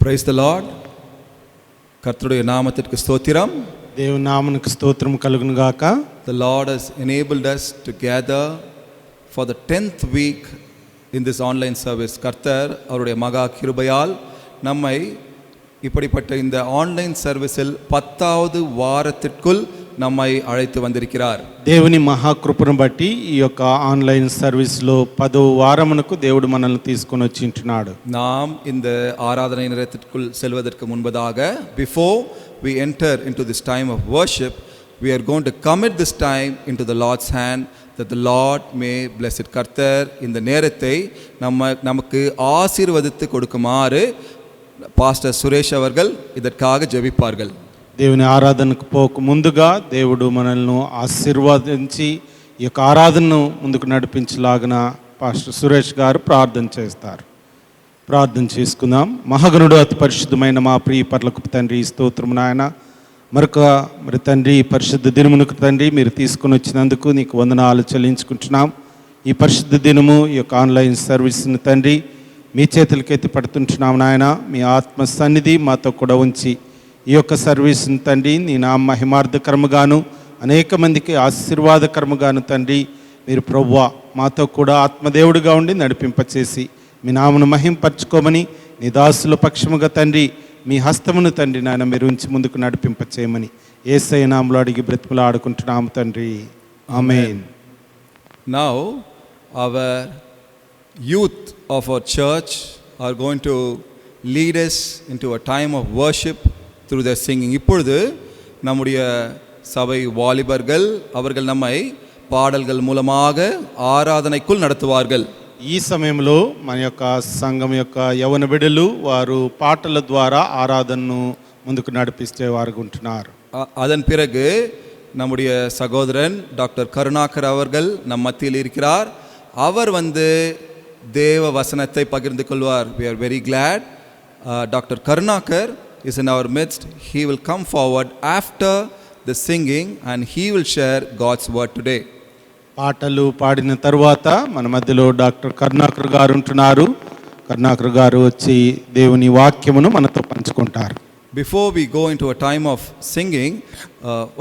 Praise the Lord. கர்த்தருடைய நாமத்திற்கு ஸ்தோத்திரம். దేవుని నామమునకు స్తోత్రం కలుగును గాక. The Lord has enabled us to gather for the 10th week in this online service. கர்த்தர் அவருடைய மகா கிருபையால் நம்மை இப்படிப்பட்ட இந்த ஆன்லைன் சர்வீஸில் 10வது வாரத்திற்குள் நம்மை அழைத்து வந்திருக்கிறார். దేవుని మహాకృపను బట్టి ఈ యొక్క ఆన్లైన్ సర్వీస్లో 10వ వారమునకు దేవుడు మనల్ని తీసుకొని వచ్చి ఉంటున్నాడు. நாம் இந்த ஆராதனை நேரத்திற்குள் செல்வதற்கு முன்பதாக before we enter into this time of worship, we are going to commit this time into the Lord's hand that the Lord may bless it. கர்த்தர் இந்த நேரத்தை நமக்கு ஆசீர்வதித்து கொடுக்குமாறு பாஸ்டர் சுரேஷ் அவர்கள் இதற்காக ஜெபிப்பார்கள். దేవుని ఆరాధనకు పోక ముందుగా దేవుడు మనల్ని ఆశీర్వదించి ఈ యొక్క ఆరాధనను ముందుకు నడిపించలాగిన పాస్టర్ సురేష్ గారు ప్రార్థన చేస్తారు. ప్రార్థన చేసుకుందాం. మహాగణుడు అతి పరిశుద్ధమైన మా ప్రియ పరలోకపు తండ్రి, స్తోత్రము నాయన. మరి తండ్రి, పరిశుద్ధ దినమునకు తండ్రి మీరు తీసుకుని వచ్చినందుకు నీకు వందనాలు చెల్లించుకుంటున్నాం. ఈ పరిశుద్ధ దినము ఈ యొక్క ఆన్లైన్ సర్వీస్ని తండ్రి మీ చేతులకి ఎత్తి పడుతుంటున్నాం నాయన. మీ ఆత్మ సన్నిధి మాతో కూడా ఉంచి ఈ యొక్క సర్వీస్ని తండ్రి నీ నామ మహిమార్థకరముగాను అనేక మందికి ఆశీర్వాదకరముగాను తండ్రి మీరు ప్రభువా మాతో కూడా ఆత్మదేవుడిగా ఉండి నడిపింపచేసి మీ నామను మహింపరచుకోమని నీ దాసుల పక్షముగా తండ్రి మీ హస్తమును తండ్రి నాయన మీరు ఉంచి ముందుకు నడిపింపచేయమని యేసయ్య నామములో అడిగి బ్రతిమలాడుకుంటున్నాము ఆడుకుంటున్నాము తండ్రి. ఆమేన్. Now our youth of our church are going to lead us into a time of worship through their singing. இப்பொழுது நம்முடைய சபை வாலிபர்கள் அவர்கள் நம்மை பாடல்கள் மூலமாக ஆராதனைக்குள் நடத்துவார்கள். ఈ సమయంలో మన యొక్క సంఘం యొక్క యవన బిడ్డలు వారు పాటల ద్వారా ఆరాధనను ముందుకు నడిపిస్తే వారు ఉంటున్నారు. அதன் பிறகு நம்முடைய சகோதரன் டாக்டர் கருணாகர் அவர்கள் நம் மத்தியில் இருக்கிறார். அவர் தேவ வசனத்தை பகிர்ந்து கொள்வார். We are very glad Dr. Karunakar is in our midst. He will come forward after the singing and he will share God's word today. పాటలు పాడిన తర్వాత మన మధ్యలో డాక్టర్ కరుణాకర్ గారు ఉంటున్నారు. కరుణాకర్ గారు వచ్చి దేవుని వాక్యమును మనతో పంచుకుంటారు. Before we go into a time of singing,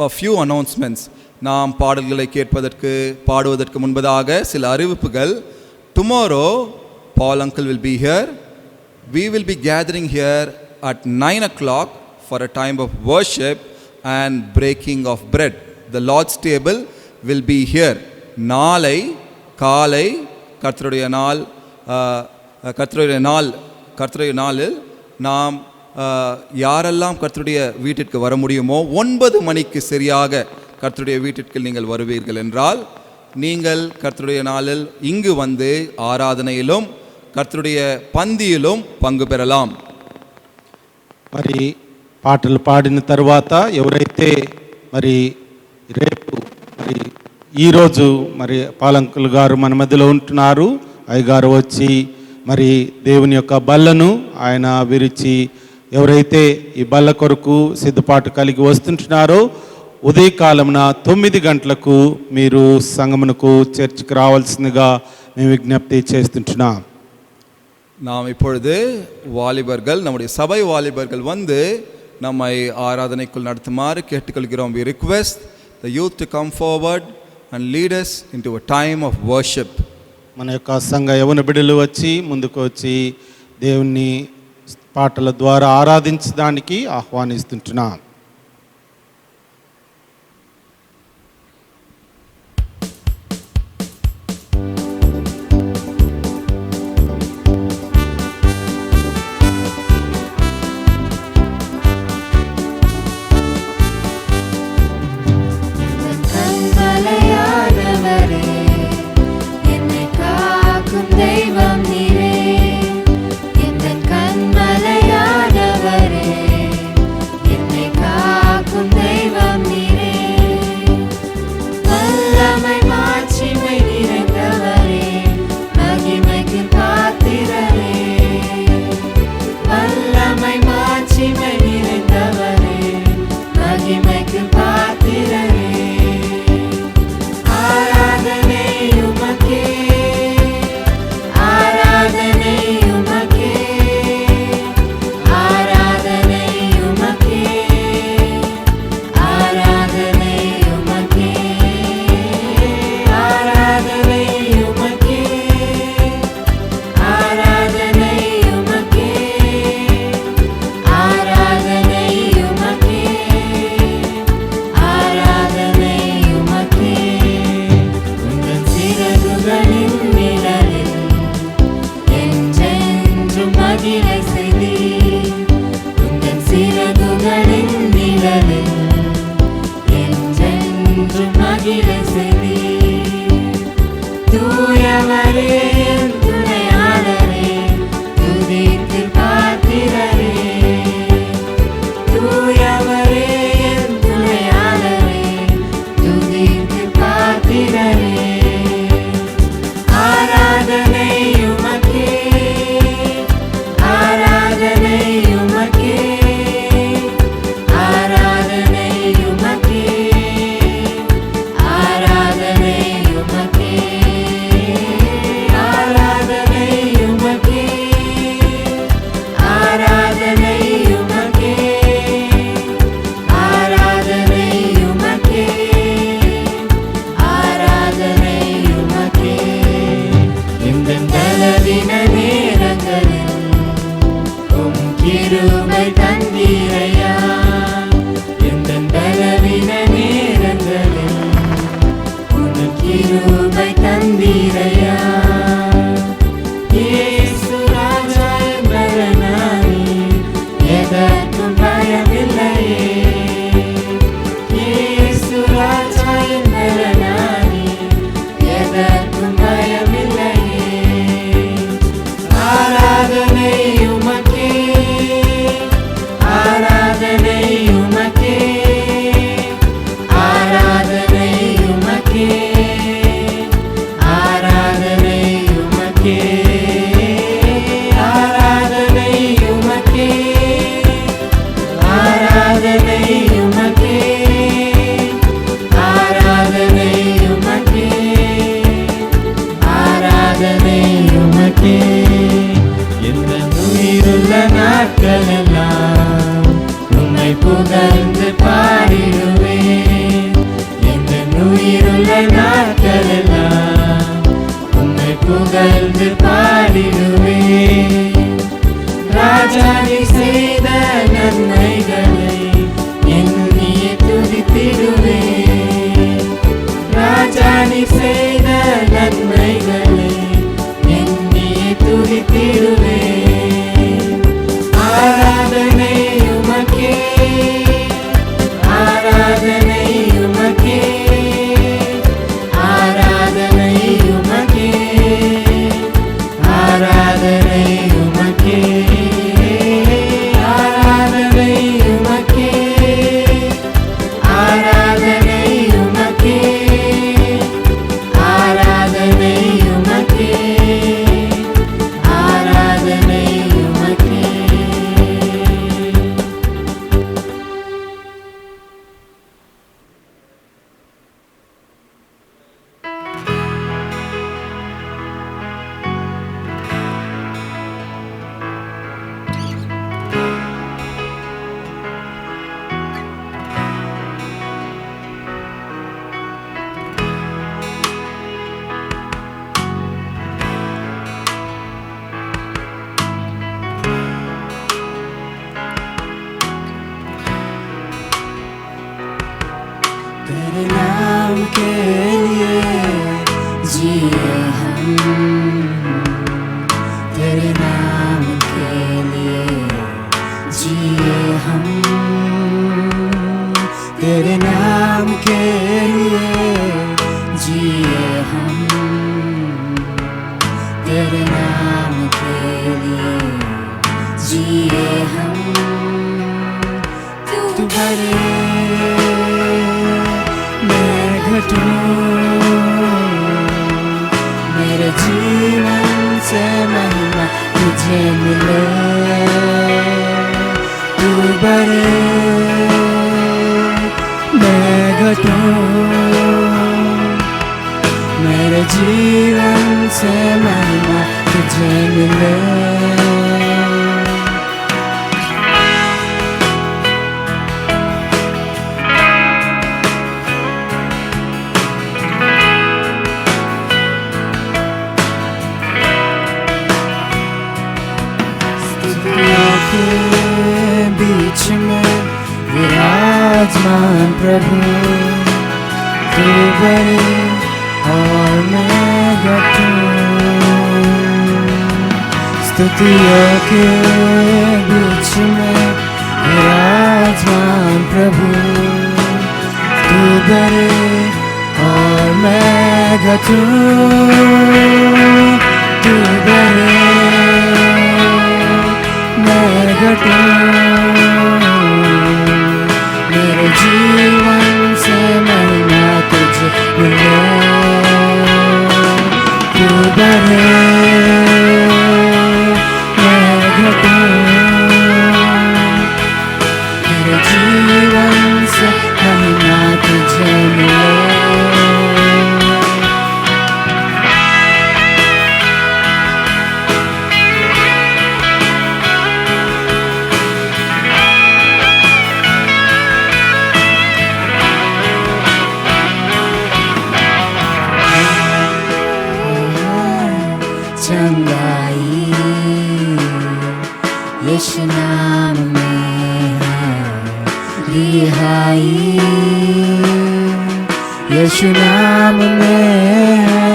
a few announcements. நாம் பாடல்களை கேட்பதற்கு பாடுவதற்கு முன்பதாக சில அறிவிப்புகள். Tomorrow Paul uncle will be here. We will be gathering here at 9 o'clock for a time of worship and breaking of bread. The Lord's table will be here. நாளை காலை கர்த்தருடைய நாளில் நாம் யாரெல்லாம் கர்த்தருடைய வீட்டிற்கு வர முடியுமோ 9 மணிக்கு சரியாக கர்த்தருடைய வீட்டிற்கு நீங்கள் வருவீர்கள் என்றால் நீங்கள் கர்த்தருடைய நாளில் இங்கு ஆராதனையிலும் கர்த்தருடைய பந்தியிலும் பங்கு பெறலாம். మరి పాటలు పాడిన తర్వాత ఎవరైతే మరి రేపు మరి ఈరోజు మరి పాలంకులు గారు మన మధ్యలో ఉంటున్నారు. అయ్యగారు వచ్చి మరి దేవుని యొక్క బల్లను ఆయన విరిచి ఎవరైతే ఈ బల్ల కొరకు సిద్ధపాటు కలిగి వస్తుంటున్నారో ఉదయకాలమున 9 గంటలకు మీరు సంగమునకు చర్చికి రావాల్సిందిగా మేము విజ్ఞప్తి చేస్తుంటున్నాం. நாம் இப்பொழுது வாலிபர்கள் நம்முடைய சபை வாலிபர்கள் நம்மை ஆராதனைக்குள் நடத்துமாறு கேட்டுக்கொள்கிறோம். We request the youth to come forward and lead us into a time of worship. మన యొక్క సంఘ యవన బిడ్డలు వచ్చి ముందుకు వచ్చి దేవుని పాటల ద్వారా ఆరాధించడానికి ఆహ్వానిస్తుంటున్నాం. என்னை சிறகுகளின் நிழலில் என்றென்றும் மகிழ செய்தீர். உந்தன் சிறகுகளின் நிழலில் என்றென்றும் மகிழ செய்தீர். தூயவரே என் துணையாளரே, துதிக்கு பாத்திரரே. தூயவரே என் துணையாளரே, துதிக்கு பாத்திரரே. ஆராதனை உமக்கே, ஆராதனை உமக்கே, ஆராதனை உமக்கே, ஆராதனை உமக்கே, ஆராதனை உமக்கே, ஆராதனை உமக்கே, ஆராதனை உமக்கே, ஆராதனை உமக்கே. இந்த பலவீன நேரங்களில் உம் கிருபை தந்தீரையா. இந்த பலவீன நேரங்களில் உம் கிருபை தந்தீரையா. இயேசு ராஜா என்பதனாலே எதற்கும் பயமில்லையே. இயேசு ராஜா என்பதனாலே எதற்கும் பயமில்லையே. ஆராதனை உமக்கே, ஆராதனை உமக்கே, ஆராதனை உமக்கே, ஆராதனை உமக்கே, ஆராதனை உமக்கே, ஆராதனை உமக்கே, ஆராதனை உமக்கே, ஆராதனை உமக்கே. இந்த உயிருள்ள நாட்களெல்லாம் உம்மை புகழ்ந்து பாடிடுவேன். இந்த உயிருள்ள நாட்களெல்லாம் உம்மை புகழ்ந்து பாடிடுவேன். ராஜா நீ செய்த நன்மைகளை எண்ணியே துதித்திடுவேன். ராஜா நீ செய்த நன்மைகளை எண்ணியே துதித்திடுவேன். ஆராதனை உமக்கே, ஆராதனை உமக்கே, ஆராதனை உமக்கே, ஆராதனை உமக்கே, ஆராதனை உமக்கே, ஆராதனை உமக்கே, ஆராதனை உமக்கே, ஆராதனை உமக்கே. तेरे नाम के लिए जिए हम, तेरे नाम के लिए जिए हम, तेरे नाम के लिए जिए हम, तेरे नाम के लिए जिए हम. तू भरे मैं घटूं, मेरे जीवन से महिमा तुझे मिले. तू भरे मैं घटूं, मेरे जीवन से महिमा तुझे मिले. बीच में विराजमान प्रभु, तू बड़े और मैं स्तुतियों के बीच में विराजमान प्रभु, तू बड़े और मैं घटूं, तू बड़े मैं घटूं, मेरे जीवन से महिमा तुझे मिले, तू बड़े मैं घटूं, मेरे जीवन से महिमा तुझे मिले। चंगाई यीशु नाम में है, रिहाई यीशु नाम में है,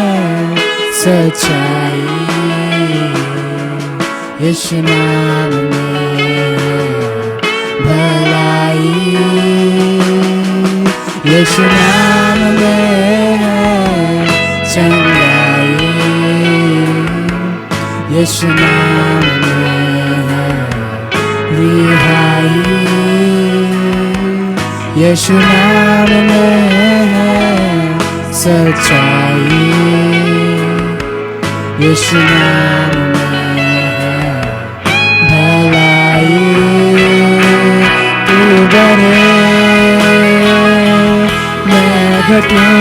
सच्चाई यीशु नाम में है, भलाई यीशु नाम में है, चंगाई यीशु नाम में है, रिहाई यीशु नाम में है, सच्चाई यीशु नाम में है, भलाई तू बड़े मैं घटूं,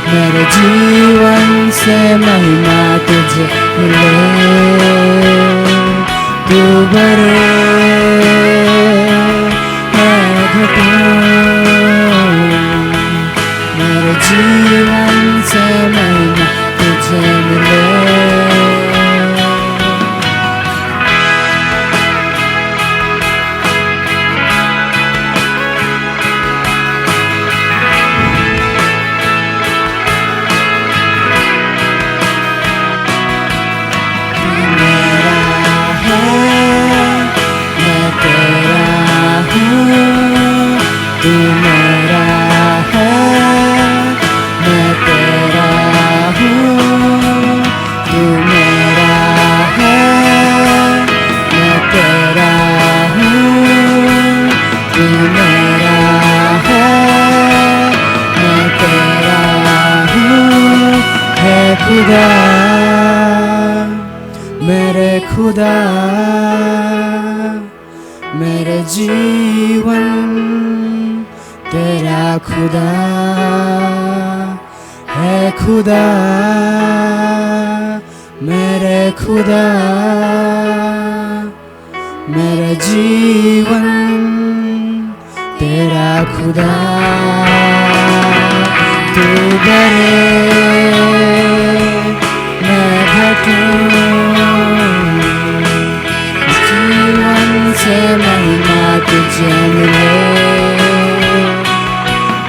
मेरे जीवन से महिमा तुझे मिले, तू बड़े मैं घटूं, मेरे जीवन से महिमा तुझे मिले। तू मेरा है, मैं तेरा हूँ, तू मेरा है, मैं तेरा हूँ, तू मेरा है, मैं तेरा हूँ, है खुदा मेरे खुदा, मेरे जीवन तेरा खुदा है, खुदा मेरे खुदा, मेरा जीवन तेरा खुदा, तू बड़े मैं घटूं, जीवन से महिमा तुझे मिले,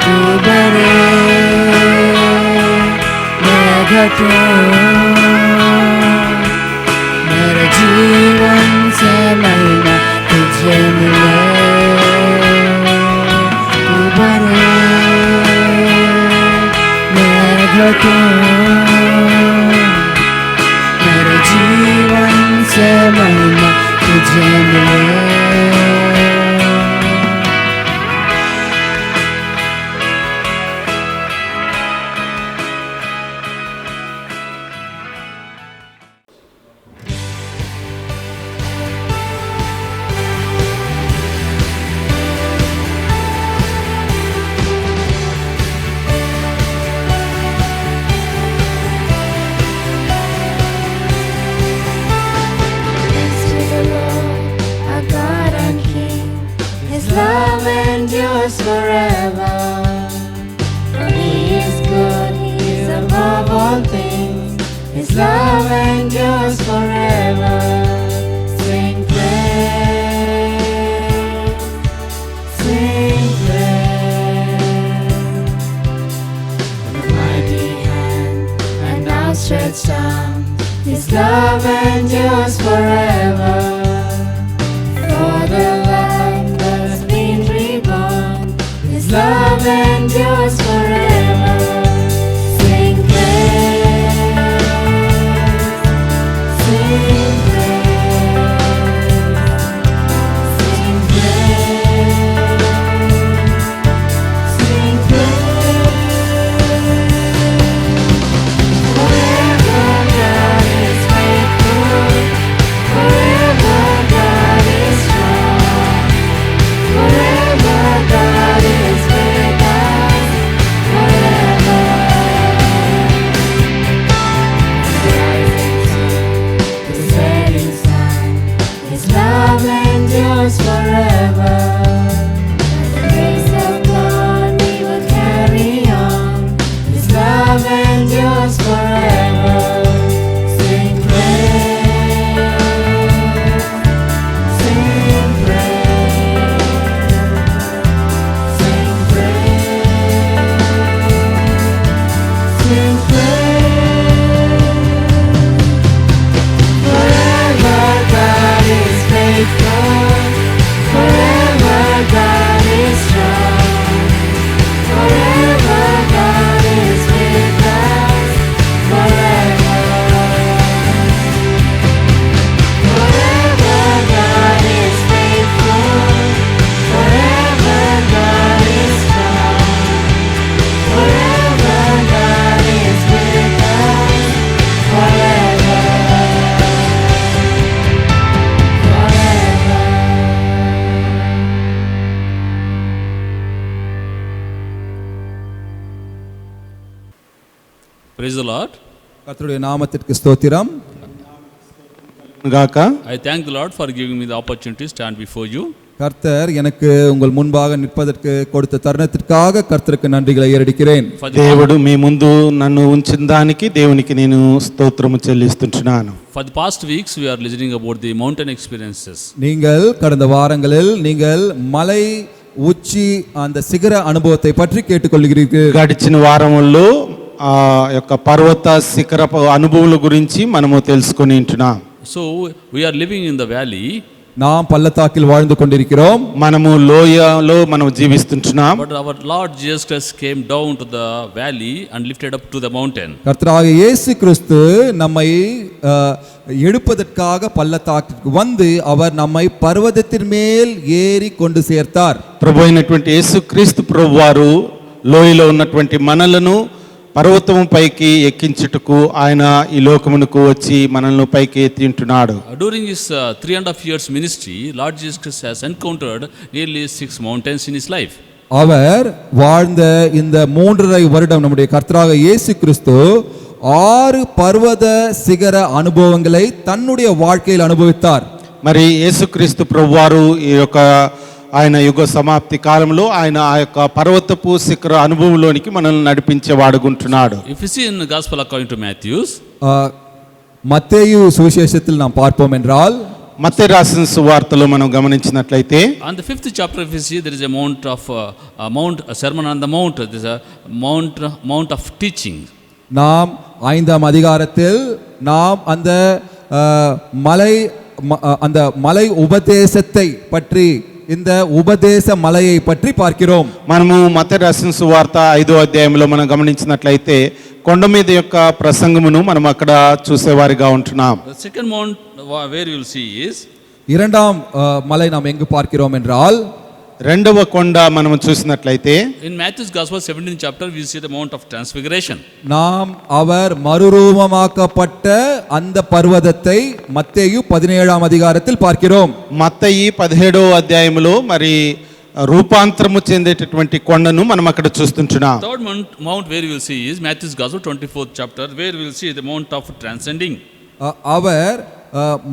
तू बड़े मैं घटूं, मेरे जीवन से महिमा तुझे मिले, तू बड़े मैं घटूं, मेरे जीवन से महिमा तुझे मिले। Forever, for He is good, He is above all things, His love endures forever. Sing praise, sing praise. The mighty hand and outstretched arms His love endures forever. For the life that's been reborn, His love endures forever. Sing praise, sing praise, sing praise, sing praise. Forever God is faithful, forever God is strong, forever God is with us, forever. Rising sun, the setting sun, His love endures forever. By the grace of God we will carry on, His love endures forever. Sing praise, sing praise, sing praise, sing praise. Forever God is faithful, forever God is strong, forever God is with us, forever. Forever God is faithful, forever God is strong, forever God is with us, forever. Praise the Lord. கர்த்தருடைய நாமத்திற்கு ஸ்தோத்திரம். గాక I thank the Lord for giving me the opportunity to stand before you. கர்த்தர் எனக்கு உங்கள் முன்பாக நிற்பதற்கு கொடுத்த தருணத்திற்காக கர்த்தருக்கு நன்றிகளை ஏறெடுக்கிறேன். For the, దేవుడు మీ ముందు నన్ను ఉంచిన దానికి దేవునికి నేను స్తోత్రము చెల్లిస్తుంటున్నాను. for the past weeks, we are listening about the mountain experiences. நீங்கள் கடந்த வாரங்களில் நீங்கள் மலை உச்சி அந்த சிகர அனுபவத்தை பற்றி கேட்டுக்கொள்கிறீர்கள். గడిచిన వారముల్లో ఆ యొక్క పర్వత శిఖరపు అనుభవాల గురించి మనము తెలుసుకొని ఉంటున్నాం. So, we are living in the valley, நாம் பள்ளத்தாக்கில் வாழ்ந்து கொண்டிருக்கிறோம். మనము లోయలో మనం జీవిస్తుంటున్నాం. but our Lord Jesus Christ came down to the valley and lifted up to the mountain. கர்த்தராகிய இயேசு கிறிஸ்து நம்மை எடுப்பதற்காக பள்ளத்தாக்கிற்கு வந்து அவர் நம்மை பர்வதத்தின் மேல் ஏறி கொண்டு சேர்த்தார். ప్రభు అయినటువంటి యేసుక్రీస్తు ప్రభు వారు లోయలో ఉన్నటువంటి మనలను పర్వతము పైకి ఎక్కించుటకు ఆయన ఈ లోకమునకు వచ్చి మనల్ని పైకి ఎత్తింటున్నాడు. During his 3.5 years ministry, Lord Jesus Christ has encountered nearly 6 mountains in his life. அவர் வாழ்ந்த இந்த 3.5 வருடம் நம்முடைய கர்த்தராகிய இயேசு கிறிஸ்து 6 பர்வத சிகர அனுபவங்களை தன்னுடைய வாழ்க்கையில் அனுபவித்தார். మరి యేసుక్రీస్తు ప్రభు వారు ఈ యొక్క ఆయన యుగ సమాప్తి కాలంలో ఆయన ఆ యొక్క పర్వతపు శిఖర అనుభవంలోనికి మనల్ని నడిపించేవాడుకుంటున్నాడు. If you see in the Gospel according to Matthew, மத்தேயு சுவிசேஷத்தில் நாம் பார்ப்போம் என்றால் మత్తయి రాసిన సువార్తలో మనం గమనించినట్లయితే on the 5th chapter, if you see, there is a a sermon on the mount. There is a mount of teaching. நாம் 5ஆம் அதிகாரத்தில் நாம் அந்த மலை உபதேசத்தை பற்றி இந்த உபதேச மலையை பற்றி பார்க்கிறோம். మనము మత్తయి రాసిన సువార్త 5వ అధ్యాయంలో మనం గమనించినట్లయితే కొండ మీద యొక్క ప్రసంగమును మనం అక్కడ చూసేవారిగా ఉంటున్నాం. The second mount where you will see is இரண்டாம் மலை நாம் எங்கு பார்க்கிறோம் என்றால் రెండవ కొండ మనం చూసినట్లయితే in Matthew's Gospel 17th chapter, we see the Mount of Transfiguration. நாம் அவர் மறுரூபமாக்கப்பட்ட அந்த பர்வதத்தை மத்தேயு 17ஆம் அதிகாரத்தில் பார்க்கிறோம். మత్తయి 17వ అధ్యాయంలో మరి రూపాంతరము చెందేటటువంటి కొండను మనం అక్కడ చూస్తుంటున్నాం. Third mount where you will see is Matthew's Gospel 24th chapter, where we will see the Mount of Transcending. அவர்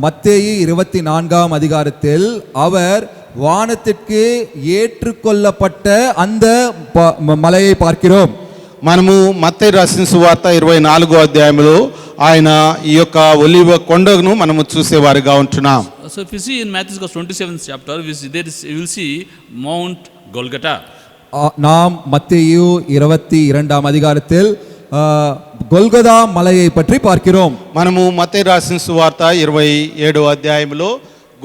மத்தேயு 24ஆம் அதிகாரத்தில் அவர் வானத்திற்கு ஏற்றுக்கொள்ளப்பட்ட அந்த மலையை பார்க்கிறோம். మనము మత్తయి రాసిన సువార్త 24వ అధ్యాయంలో ఆయన ఈ యొక్క ఒలివ కొండను మనము చూసేవారిగా ఉంటున్నాం. So if you see in Matthew's Gospel 27th chapter, you will see Mount Golgotha. நாம் மத்தேயு 22ஆம் அதிகாரத்தில் గొల్గొదా మలயை பற்றி பார்க்கிறோம். మనము మత్తయి రాసిన సువార్త 27వ అధ్యాయంలో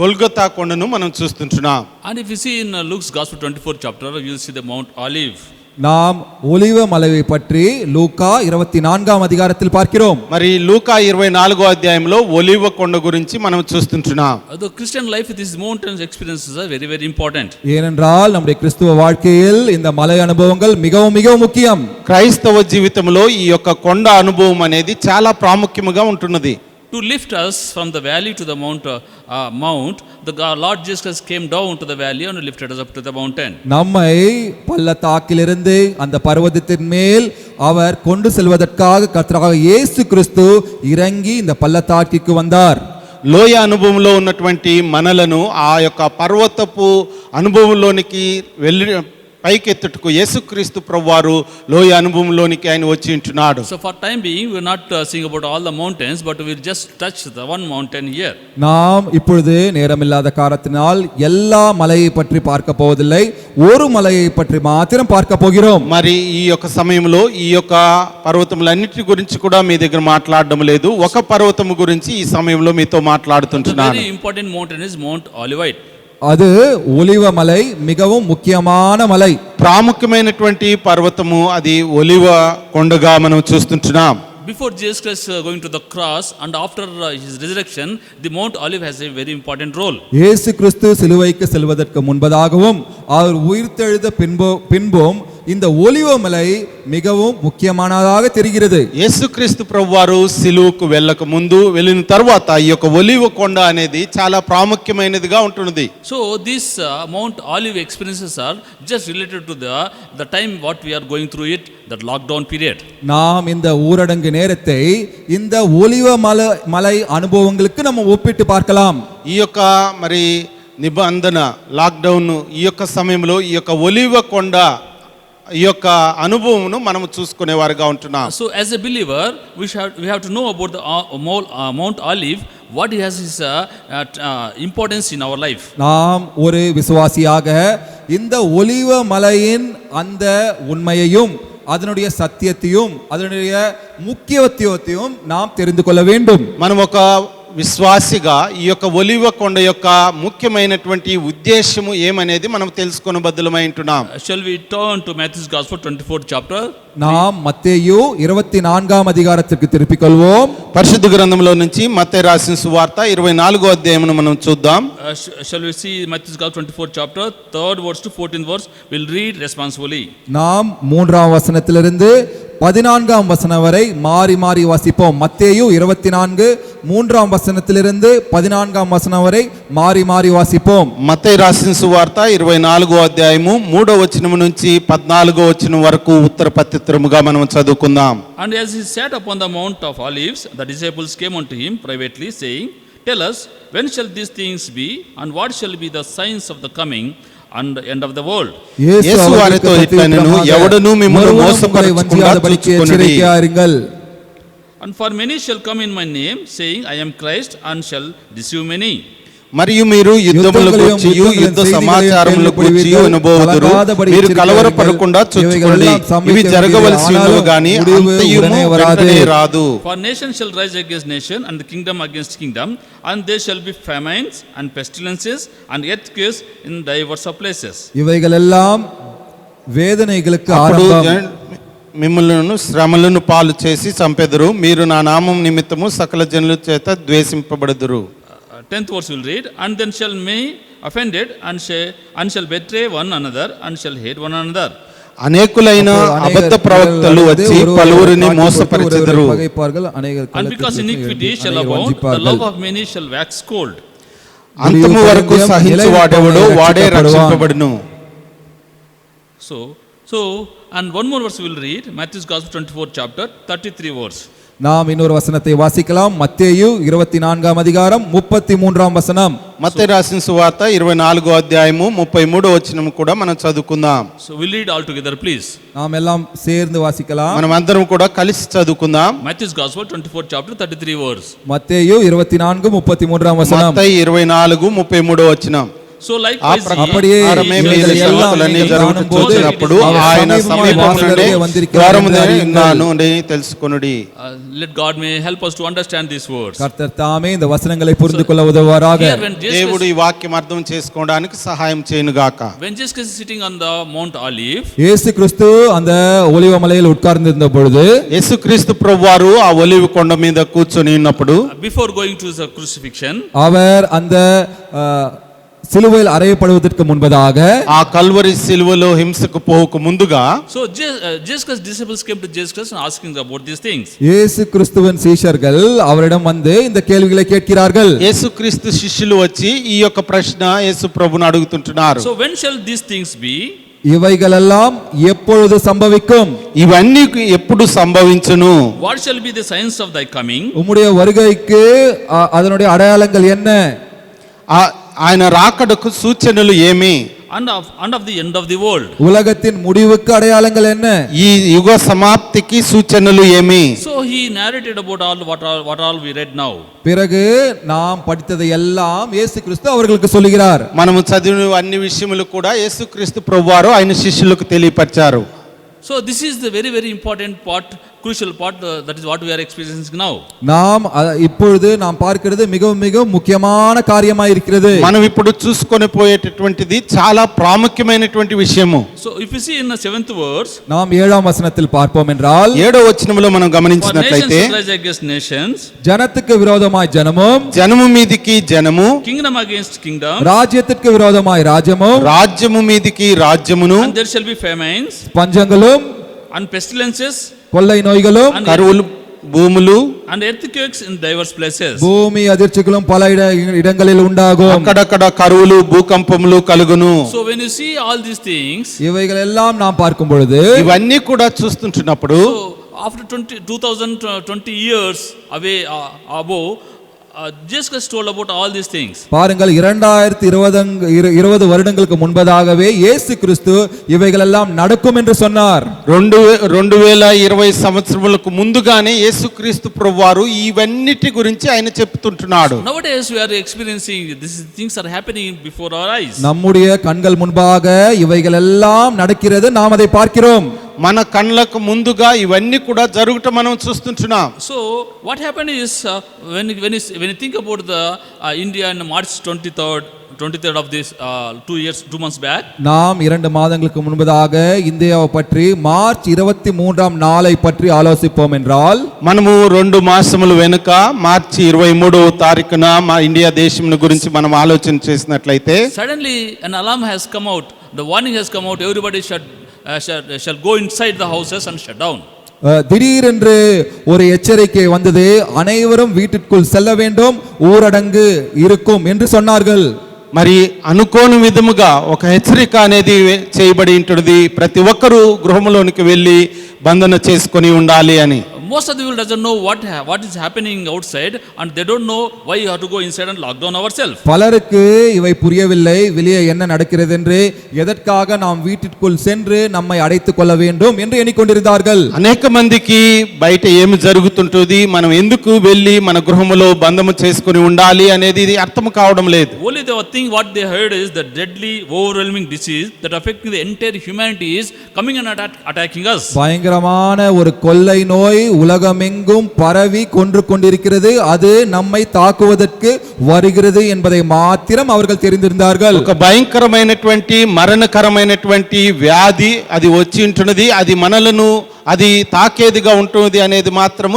గొల్గొతా కొండను మనం చూస్తుంటున్నాం. And if you see in Luke's Gospel 24th chapter, you will see the Mount Olive. நாம் ஒலிவ மலையை பற்றி லூக்கா 24ஆம் அதிகாரத்தில் பார்க்கிறோம். మరి లూకా 24వ అధ్యాయంలో ఒలీవ కొండ గురించి మనం చూస్తుంటున్నాం. The Christian life with these mountains experiences are very, very important. ஏனென்றால் நம்முடைய கிறிஸ்துவ வாழ்க்கையில் இந்த மலை அனுபவங்கள் மிகவும் மிகவும் முக்கியம். క్రైస్తవ జీవితంలో ఈ యొక్క కొండ అనుభవం అనేది చాలా ప్రాముఖ్యముగా ఉంటున్నది. To lift us from the valley to the mount, the Lord Jesus came down to the valley and lifted us up to the mountain. நம்மை பள்ளத்தாக்கிலிருந்து அந்த பர்வதத்தின் மேல் அவர் கொண்டு செல்வதற்காக கர்த்தராகிய இயேசு கிறிஸ்து இறங்கி இந்த பள்ளத்தாக்கிற்கு வந்தார். లోయ అనుభవంలో ఉన్నటువంటి మనలను ఆ యొక్క పర్వతపు అనుభవంలోనికి వెళ్ళి పైకెత్తుటకు యేసుక్రీస్తు ప్రభువారు లోయ అనుభవంలోనికి ఆయన వచ్చి ఉంటున్నాడు. So for time being we are not seeing about all the mountains, but we will just touch the one mountain here. நாம் இப்பொழுது நேரமில்லாத காரணத்தினால் எல்லா மலையை பற்றி பார்க்க போவதில்லை, ஒரு மலையை பற்றி மாத்திரம் பார்க்க போகிறோம். మరి ఈ యొక్క సమయంలో ఈ యొక్క పర్వతములన్నిటి గురించి కూడా మీ దగ్గర మాట్లాడడం లేదు. ఒక పర్వతము గురించి ఈ సమయంలో మీతో The మాట్లాడుతుంటున్నాను. very important mountain is Mount Olivite. அது ஒலிவ மலை, மிகவும் முக்கியமான மலை. ప్రాముఖ్యమైనటువంటి పర్వతము అది ఒలివ కొండగా మనం చూస్తుంటున్నాం. Before Jesus Christ going to the cross and after his resurrection, the Mount Olive has a very important role. இயேசு கிறிஸ்து சிலுவைக்கு செல்வதற்கு முன்பதாகவும் அவர் உயிர்த்தெழுந்த பின்பும் இந்த ஒலிவ மலை மிகவும் முக்கியமானதாக தெரிகிறது. యేసుక్రీస్తు ప్రభువారు సిలువకు వెళ్ళక ముందు వెళ్ళిన తర్వాత ఈ యొక్క ఒలివ కొండ అనేది చాలా ప్రాముఖ్యమైనదిగా ఉంటున్నది. So these Mount Olive experiences are just related to the time what we are going through it, that lockdown period. நாம் இந்த ஊரடங்கு நேரத்தை இந்த ஒலிவ மலை அனுபவங்களுக்கு நம்ம ஒப்பிட்டு பார்க்கலாம். ఈ యొక్క మరి నిబంధన లాక్డౌన్ ఈ యొక్క సమయంలో ఈ యొక్క ఒలివ కొండ ఈ యొక్క అనుభవమును మనం చూసుకునేవారుగా ఉంటున్నాం. So as a believer we have to know about the Mount Olive, what it has its importance in our life. நாம் ஒரு விசுவாசியாக இந்த ஒலிவ மலையின் அந்த உண்மையையும் அதனுடைய சத்தியத்தையும் அதனுடைய முக்கியத்துவத்தையும் நாம் தெரிந்து கொள்ள வேண்டும். మనం ఒక విశ్వాసిగా ఈ యొక్క ఒలివ కొండ యొక్క ముఖ్యమైనటువంటి ఉద్దేశము ఏమనేది మనం తెలుసుకునే బద్దులమై ఉంటున్నాం. Shall we turn to Matthew's Gospel 24th chapter? நாம் மத்தேயு 24ஆம் அதிகாரத்திற்கு திருப்பிக் கொள்வோம். పరిశుద్ధ గ్రంథంలో నుంచి మత్తయి రాసిన సువార్త 24వ అధ్యాయమును మనం చూద్దాం. Shall we see Matthew's Gospel 24th chapter 3rd verse to 14th verse? We'll read responsibly. நாம் 3ஆம் வசனத்திலிருந்து 14ஆம் வசனம் வரை மாறி மாறி வாசிப்போம். மத்தேயு 24 3ஆம் வசனத்திலிருந்து 14ஆம் வசனம் வரை மாறி மாறி வாசிப்போம். మత్తయి రాసిన సువార్త 24వ అధ్యాయము 3వ వచనం నుంచి 14వ వచనం వరకు ఉత్తర ప్రత్యుత్తరముగా మనం చదువుకుందాం. And as he sat upon the Mount of Olives, the disciples came unto him privately, saying, Tell us, when shall these things be, and what shall be the signs of the coming and the end of the world? యేసు వారితో ఇట్లనెను, ఎవడును మిమ్మును మోసపరచకుండా చూచుకొనుడి. And for many shall come in my name, saying, I am Christ, and shall deceive many. మరియు మీరు యుద్ధముల గురించియు యుద్ధ సమాచారముల గురించియు వినబోదురు. మీరు కలవరపడకుండా చూచుకోండి. ఇవి జరగవలసి ఉన్నవి గాని అంతయు వెంటనే రాదు. For nation shall rise against nation, and the kingdom against kingdom, and there shall be famines and pestilences and earthquakes in diverse places. இவைகளெல்லாம் வேதனைகளுக்கு అప్పుడు ஆரம்பம். మిమ్మల్ని శ్రమలను పాలు చేసి చంపెదరు. మీరు నా నామం నిమిత్తము సకల జనుల చేత ద్వేషింపబడుదురు. 10th verse will read, and then shall many offended and shall betray one another and shall hate one another. అనేకులైన అబద్ధ ప్రవక్తలు వచ్చి పలువురిని మోసపరిచెదరు. And because iniquity shall abound, the love of many shall wax cold. అంతము వరకు సహించు వాడెవడో వాడే రక్షింపబడును. So and one more verse we will read, Matthew's Gospel 24th chapter 33 verse. நாம் இன்னொரு வசனத்தை வாசிக்கலாம். மத்தேயு 24ஆம் அதிகாரம் 33ஆம் வசனம். మత్తయి రాసిన సువార్త 24వ అధ్యాయము 33వ వచనం కూడా మనం చదువుకుందాం. So we'll read all together please. நாம் எல்லாம் சேர்ந்து வாசிக்கலாம். మనం అందరం కూడా కలిసి చదువుకుందాం. Matthew's Gospel 24th chapter 33 verse. மத்தேயு 24 33ஆம் வசனம். మత్తయి 24 33వ వచనం. So likewise, அப்படியே ప్రకారమే మీరు ఇవన్నీ ఎல்லாம் సంగతులన్నీ நீங்கள் జరుగుతూ కాணும்போது చూచినప్పుడు அவர் ఆయన సమీపమాய் సమీపమునందే వాసనలే వందిరిக்கிறார் ద్వారమునే என்று ఉన్నాను అని తెలుసుకొనుడి. let God may help us to understand these words. கர்த்தர் தாமே இந்த வசனங்களை புரிந்து கொள்ள உதவுவாராக. Here when దేవుడు Jesus, ఈ వాక్యం అర్థం చేసుకోవడానికి సహాయం చేయను గాక. when Jesus is sitting on the Mount Olive, இயேசு கிறிஸ்து அந்த ஒலிவ மலையில் உட்கார்ந்திருந்த பொழுது యేసుక్రీస్తు ప్రభువారు ఆ ఒలివ కొండ మీద కూర్చొని ఉన్నప్పుడు before going to the crucifixion, அவர் அந்த சிலுவையில் அறையப்படுவதற்கு முன்பதாக ఆ కల్వరి సిలువలో హింసకు పోక ముందుగా so Jesus Christ's disciples came to Jesus Christ and asking about these things. இயேசு கிறிஸ்துவின் சீஷர்கள் அவரிடம் வந்து இந்த கேள்விகளை கேட்கிறார்கள். యేసుక్రీస్తు శిష్యులు వచ్చి ఈ యొక్క ప్రశ్న యేసు ప్రభుని అడుగుతుంటున్నారు. So when shall these things be? இவைகளெல்லாம் எப்பொழுது சம்பவிக்கும்? ఇవన్నీ ఎప్పుడు సంభవించును? What shall be the signs of thy coming? உம்முடைய வருகைக்கு அதனுடைய அடையாளங்கள் என்ன? ఆయన రాకడకు సూచనలు ఏమి? And of the end of the world. உலகத்தின் முடிவுக்கு அடையாளங்கள் என்ன? ఈ యుగ సమాప్తికి సూచనలు ఏమి? So he narrated about what all we read now. பிறகு நாம் படித்ததை எல்லாம் இயேசு கிறிஸ்து அவர்களுக்கு சொல்லுகிறார். మనము చదివిన అన్ని విషయములు కూడా యేసుక్రీస్తు ప్రభువారు ఆయన శిష్యులకు తెలియపరిచారు. So this is the very very important part, crucial part, that is what we are experiencing now. நாம் இப்பொழுது நாம் பார்க்கிறது மிகவும் மிகவும் முக்கியமான காரியமாக இருக்கிறது. మనం ఇప్పుడు చూసుకొని పోయేటటువంటిది చాలా ప్రాముఖ్యమైనటువంటి విషయము. So if you see in the 7th verse, நாம் 7ஆம் வசனத்தில் பார்ப்போம் என்றால் 7వ వచనములో మనం for nations గమనించినట్లయితే to rise against nations, ஜனத்துக்கு விரோதமாய் ஜனமும் జనము మీదికి జనము, kingdom against kingdom, ராஜ்யத்திற்கு விரோதமாய் ராஜ்யமும் రాజ్యము మీదికి రాజ్యమును, and there shall be famines பஞ்சங்களும் and pestilences கொள்ளை நோய்களும் and కరువులు, భూములు, and earthquakes in diverse places. பூமி அதிர்ச்சிகளும் பல இடங்களில் உண்டாகும். అక్కడక్కడ కరువులు, భూకంపములు కలుగును. So when you see all these things, இவைகள் எல்லாம் நாம் பார்க்கும் பொழுது ఇవన్నీ కూడా చూస్తుంటున్నప్పుడు so after 2020 years away above, Jesus Christ told about all these things. பாருங்கள் 2020 வருடங்களுக்கு முன்பதாகவே இயேசு கிறிஸ்து இவைகள் எல்லாம் நடக்கும் என்று சொன்னார். 2020 సంవత్సరములకు ముందుగానే యేసుక్రీస్తు ప్రభువారు ఇవన్నిటి గురించి ఆయన చెప్తుంటున్నాడు. Nowadays we are experiencing these things are happening before our eyes. நம்முடைய கண்கள் முன்பாக இவைகள் எல்லாம் நடக்கிறது, நாம் அதை பார்க்கிறோம். మన కళ్ళకు ముందుగా ఇవన్నీ కూడా జరుగుట మనం చూస్తుంటున్నాం. So what happened is when you think about the India in March 23rd of this 2 months back, நாம் 2 மாதங்களுக்கு முன்பதாக இந்தியாவை பற்றி மார்ச் 23ஆம் நாளை பற்றி ஆலோசிப்போம் என்றால் మనము 2 మాసముల వెనుక మార్చి 23వ తారీఖున మా ఇండియా దేశం గురించి మనం ఆలోచన చేసినట్లయితే suddenly an alarm has come out, the warning has come out, everybody shall go inside the houses and shut down. திடீரென்று ஒரு எச்சரிக்கை வந்தது, அனைவரும் வீட்டிற்குள் செல்ல வேண்டும், ஊரடங்கு இருக்கும் என்று சொன்னார்கள். మరి అనుకోని విధముగా ఒక హెచ్చరిక అనేది చేయబడి ఉంటుంది, ప్రతి ఒక్కరూ గృహంలోనికి వెళ్ళి బంధన చేసుకొని ఉండాలి అని. Most of the people doesn't know what is happening outside, and they don't know why you have to go inside and lock down ourselves. பலருக்கு இவை புரியவில்லை, வெளியே என்ன நடக்கிறது என்று, எதற்காக நாம் வீட்டிற்குள் சென்று நம்மை அடைத்துக் கொள்ள வேண்டும் என்று எண்ணிக்கொண்டிருந்தார்கள். అనేక మందికి బయట ఏమి జరుగుతుంటుంది, మనం ఎందుకు వెళ్ళి మన గృహములో బంధము చేసుకొని ఉండాలి అనేది ఇది అర్థం కావడం లేదు. Only the thing what they heard is the deadly overwhelming disease that affecting the entire humanity is coming and attacking us. பயங்கரமான ஒரு கொள்ளை நோய் உலகமெங்கும் பரவி கொன்று கொண்டிருக்கிறது, அது நம்மை தாக்குவதற்கு வருகிறது என்பதை மாத்திரம் அவர்கள் தெரிந்திருந்தார்கள். ఒక భయంకరమైనటువంటి మరణకరమైనటువంటి వ్యాధి అది వచ్చి ఉంటున్నది, అది మనలను అది తాకేదిగా ఉంటుంది అనేది మాత్రము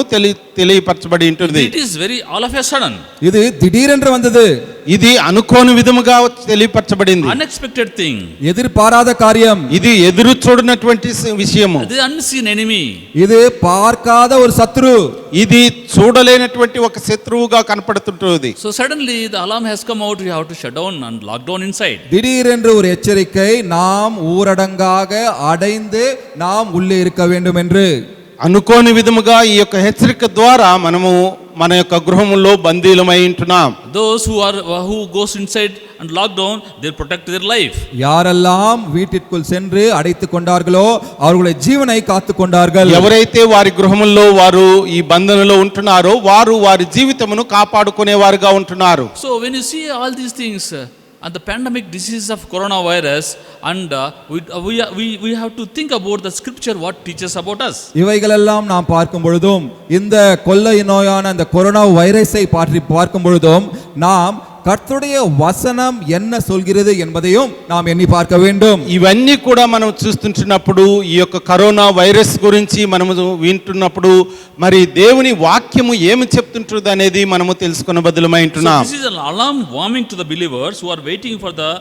తెలియపరచబడి ఉంటుంది. It is very all of a sudden. இது திடீரென்று வந்தது, ఇది అనుకోని విధముగా తెలియపరచబడింది. Unexpected thing. எதிர்பாராத காரியம், ఇది ఎదురు చూడనటువంటి విషయము, The unseen enemy. இது பார்க்காத ஒரு சத்ரு, ఇది చూడలేనటువంటి ఒక శత్రువుగా కనపడుతుంటుంది. So suddenly the alarm has come out, you have to shut down and lock down inside. திடீரென்று ஒரு எச்சரிக்கை, நாம் ஊரடங்காக அடைந்து நாம் உள்ளே இருக்க வேண்டும் என்று. అనుకోని విధముగా ఈ యొక్క హెచ్చరిక ద్వారా మనము మన యొక్క గృహములో బందీలమై ఉంటున్నాం. Those who goes inside and lock down, they protect their life. யாரெல்லாம் வீட்டிற்குள் சென்று அடைத்துக் கொண்டார்களோ அவர்களுடைய ஜீவனை காத்துக் கொண்டார்கள். ఎవరైతే వారి గృహముల్లో వారు ఈ బంధనలో ఉంటున్నారో వారు వారి జీవితమును కాపాడుకునే వారుగా ఉంటున్నారు. So when you see all these things, and the pandemic disease of coronavirus, and we have to think about the scripture what teaches about us. இவைகளெல்லாம் நாம் பார்க்கும் பொழுதும் இந்த கொள்ளை நோயான அந்த கொரோனா வைரஸை பற்றி பார்க்கும் பொழுதும் நாம் கர்த்தருடைய வசனம் என்ன சொல்கிறது என்பதையும் நாம் எண்ணி பார்க்க வேண்டும். ఇవన్నీ కూడా మనం చూస్తుంటున్నప్పుడు ఈ యొక్క కరోనా వైరస్ గురించి మనము వింటున్నప్పుడు మరి దేవుని వాక్యము ఏమి చెప్తుంటుంది అనేది మనము తెలుసుకున్న బదులమై ఉంటున్నాం. So this is an alarm warning to the believers who are waiting for the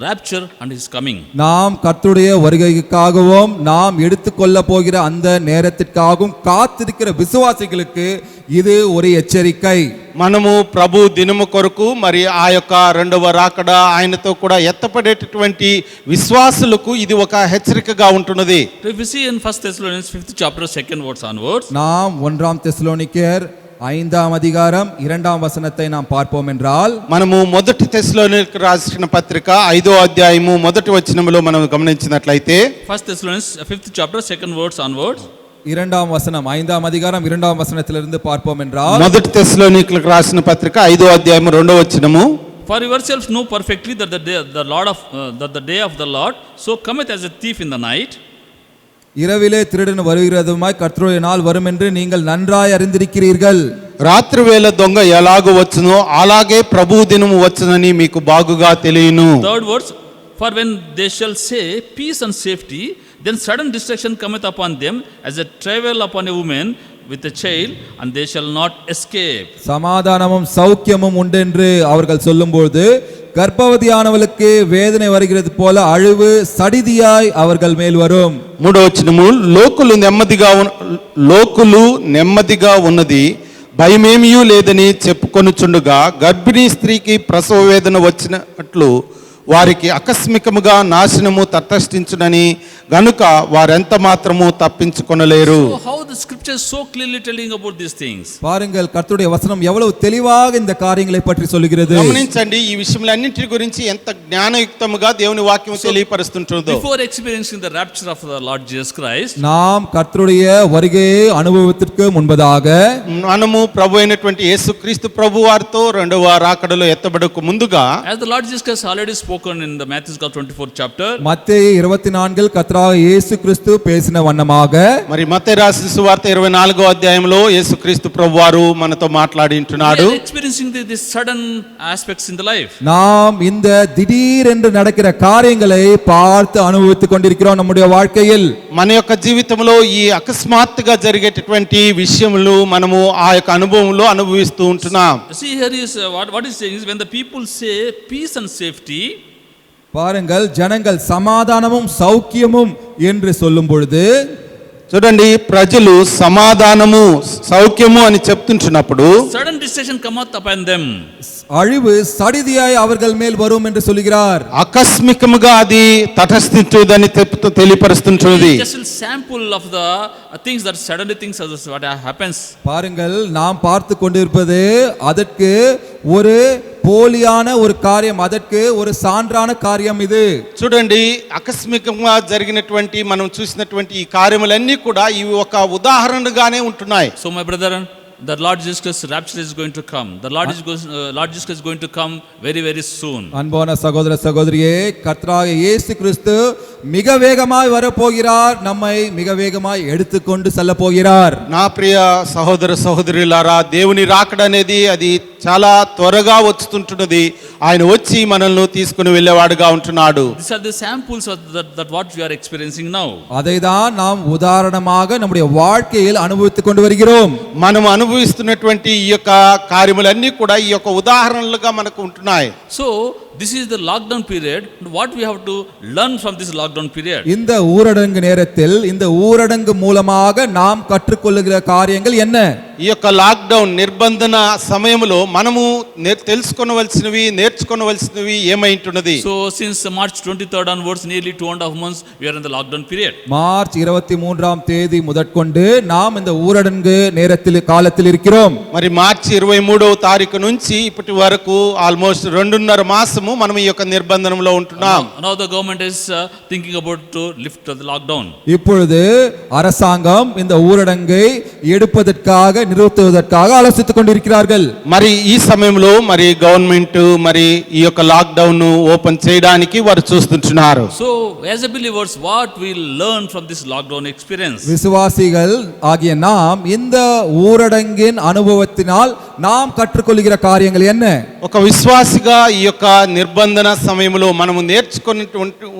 rapture and his coming. நாம் கர்த்தருடைய வருகைக்காகவும் நாம் எடுத்துக்கொள்ள போகிற அந்த நேரத்திற்காகவும் காத்திருக்கிற விசுவாசிகளுக்கு இது ஒரு எச்சரிக்கை. మనము ప్రభు దినము కొరకు మరి ఆ యొక్క రెండవ రాకడ ఆయనతో కూడా ఎత్తపడేటటువంటి విశ్వాసులకు ఇది ఒక హెచ్చరికగా ఉంటున్నది. If we see in 1 Thessalonians 5th chapter 2nd verse onwards, நாம் 1 தெசலோனிக்கேயர் 5ஆம் அதிகாரம் 2ஆம் வசனத்தை நாம் பார்ப்போம் என்றால், మనము మొదటి తెస్సలోనికీయులకు రాసిన పత్రిక 5వ అధ్యాయము మొదటి వచనములో మనం గమనించినట్లయితే 1 Thessalonians 5th chapter 2nd verse onwards, 2ஆம் வசனம் 5ஆம் அதிகாரம் 2ஆம் வசனத்திலிருந்து பார்ப்போம் என்றால், మొదటి తెస్సలోనికీయులకు రాసిన పత్రిక 5వ అధ్యాయము 2వ వచనము, for yourselves know perfectly that the day of the Lord so cometh as a thief in the night. இரவிலே திருடன் வருகிறதுமாய் கர்த்தருடைய நாள் வரும் என்று நீங்கள் நன்றாய் அறிந்திருக்கிறீர்கள். రాత్రి వేళ దొంగ ఎలాగో వచ్చునో అలాగే ప్రభు దినము వచ్చునని మీకు బాగుగా తెలియను. Third verse, for when they shall say peace and safety, then sudden destruction cometh upon them as a travail upon a woman with a child, and they shall not escape. சமாதானமும் சௌக்கியமும் உண்டென்று அவர்கள் சொல்லும்போது கர்ப்பவதியானவளுக்கு வேதனை வருகிறது போல அழிவு சடிதியாய் அவர்கள் மேல் வரும். మూడో వచనము, లోకులు నెమ్మదిగా ఉన్నది, భయమేమియూ లేదని చెప్పుకొనుచుండగా గర్భిణీ స్త్రీకి ప్రసవ వేదన వచ్చినట్లు వారికి ఆకస్మికముగా నాశనము తటస్థించునని గనుక వారెంత మాత్రము తప్పించుకొనలేరు. So how the scripture is so clearly telling about these things. பாருங்கள் கர்த்தருடைய வசனம் எவ்வளவு தெளிவாக இந்த காரியங்களை பற்றி சொல்கிறது. గమనించండి, ఈ విషయములన్నింటి గురించి ఎంత జ్ఞానయుక్తముగా దేవుని వాక్యం తెలియపరుస్తుంటుందో. Before experiencing the rapture of the Lord Jesus Christ, நாம் கர்த்தருடைய வருகையை அனுபவத்திற்கு முன்பதாக మనము ప్రభు అయినటువంటి యేసుక్రీస్తు ప్రభు వారితో రెండవ రాకడలో ఎత్తబడకు ముందుగా, as the Lord Jesus Christ already spoken in the Matthew's Gospel 24th chapter, மத்தேயு 24 கர்த்தராகிய இயேசு கிறிஸ்து பேசின வண்ணமாக, మరి మత్తయి రాసిన సువార్త 24వ అధ్యాయంలో యేసుక్రీస్తు ప్రభువారు మనతో మాట్లాడింటున్నాడు. we are experiencing these sudden aspects in the life. நாம் இந்த திடீர் என்று நடக்கிற காரியங்களை பார்த்து அனுபவித்துக் கொண்டிருக்கிறோம் நம்முடைய வாழ்க்கையில். మన యొక్క జీవితంలో ఈ అకస్మాత్తుగా జరిగేటటువంటి విషయములు మనము ఆ యొక్క అనుభవంలో అనుభవిస్తూ ఉంటున్నాం. See here is what is saying is, when the people say peace and safety, பாருங்கள், ஜனங்கள் சமாதானமும் சௌக்கியமும் என்று சொல்லும் பொழுது, చూడండి, ప్రజలు సమాధానము సౌఖ్యము అని చెప్తుంటున్నప్పుడు sudden destruction cometh upon them. அழிவு சடிதியாய் அவர்கள் மேல் வரும் என்று சொல்கிறார். ఆకస్మికముగా అది తటస్థించుదని తెలియపరుస్తుంటున్నది. Just a sample of the things that suddenly things as what happens. பாருங்கள், நாம் பார்த்து கொண்டிருப்பது அதற்கு ஒரு போலியான ஒரு காரியம், அதற்கு ஒரு சான்றான காரியம் இது. చూడండి, ఆకస్మికంగా జరిగినటువంటి మనం చూసినటువంటి ఈ కార్యములన్నీ కూడా ఇవి ఒక ఉదాహరణగానే ఉంటున్నాయి. So my brethren, the Lord Jesus Christ rapture is going to come. The Lord Jesus Christ is going to come very very soon. அன்பான சகோதர சகோதரியே, கர்த்தராகிய இயேசு கிறிஸ்து மிக வேகமாய் வரப்போகிறார். நம்மை மிக வேகமாய் எடுத்துக்கொண்டு செல்ல போகிறார். నా ప్రియ సహోదర సహోదరులారా, దేవుని రాకడ అనేది అది చాలా త్వరగా వస్తుంటున్నది. ఆయన వచ్చి మనల్ని తీసుకుని వెళ్ళేవాడుగా ఉంటున్నాడు. These are the samples of that what we are experiencing now. அதைதான் நாம் உதாரணமாக நம்முடைய வாழ்க்கையில் அனுபவித்துக் கொண்டு வருகிறோம். మనం అనుభవిస్తున్నటువంటి ఈ యొక్క కార్యములన్నీ కూడా ఈ యొక్క ఉదాహరణలుగా మనకు ఉంటున్నాయి. So this is the lockdown period. What we have to learn from this lockdown period? இந்த ஊரடங்கு நேரத்தில் இந்த ஊரடங்கு மூலமாக நாம் கற்றுக்கொள்ளுகிற காரியங்கள் என்ன? ఈ యొక్క లాక్డౌన్ నిర్బంధన సమయంలో మనము తెలుసుకొనవలసినవి నేర్చుకొనవలసినవి ఏమైంటున్నది? So since March 23rd onwards, nearly 2.5 months we are in the lockdown period. March 23ஆம் தேதி முதற்கொண்டு நாம் இந்த ஊரடங்கு நேரத்தில் காலத்தில் இருக்கிறோம். మరి మార్చి 23వ తారీఖు నుంచి ఇప్పటి వరకు ఆల్మోస్ట్ 2.5 మాసము మాత్రము మనం ఈ యొక్క నిర్బంధనంలో ఉంటున్నాం. Now the government is thinking about to lift the lockdown. இப்பொழுது அரசாங்கம் இந்த ஊரடங்கை எடுப்பதற்காக நிறுத்துவதற்காக ஆலோசித்துக் கொண்டிருக்கிறார்கள். మరి ఈ సమయంలో మరి గవర్నమెంట్ మరి ఈ యొక్క లాక్డౌన్ ఓపెన్ చేయడానికి వారు చూస్తుంటున్నారు. So as a believers, what we learn from this lockdown experience? விசுவாசிகள் ஆகிய நாம் இந்த ஊரடங்கின் அனுபவத்தினால் நாம் கற்றுக்கொள்கிற காரியங்கள் என்ன? ఒక విశ్వాసిగా ఈ యొక్క నిర్బంధన సమయంలో మనము నేర్చుకొని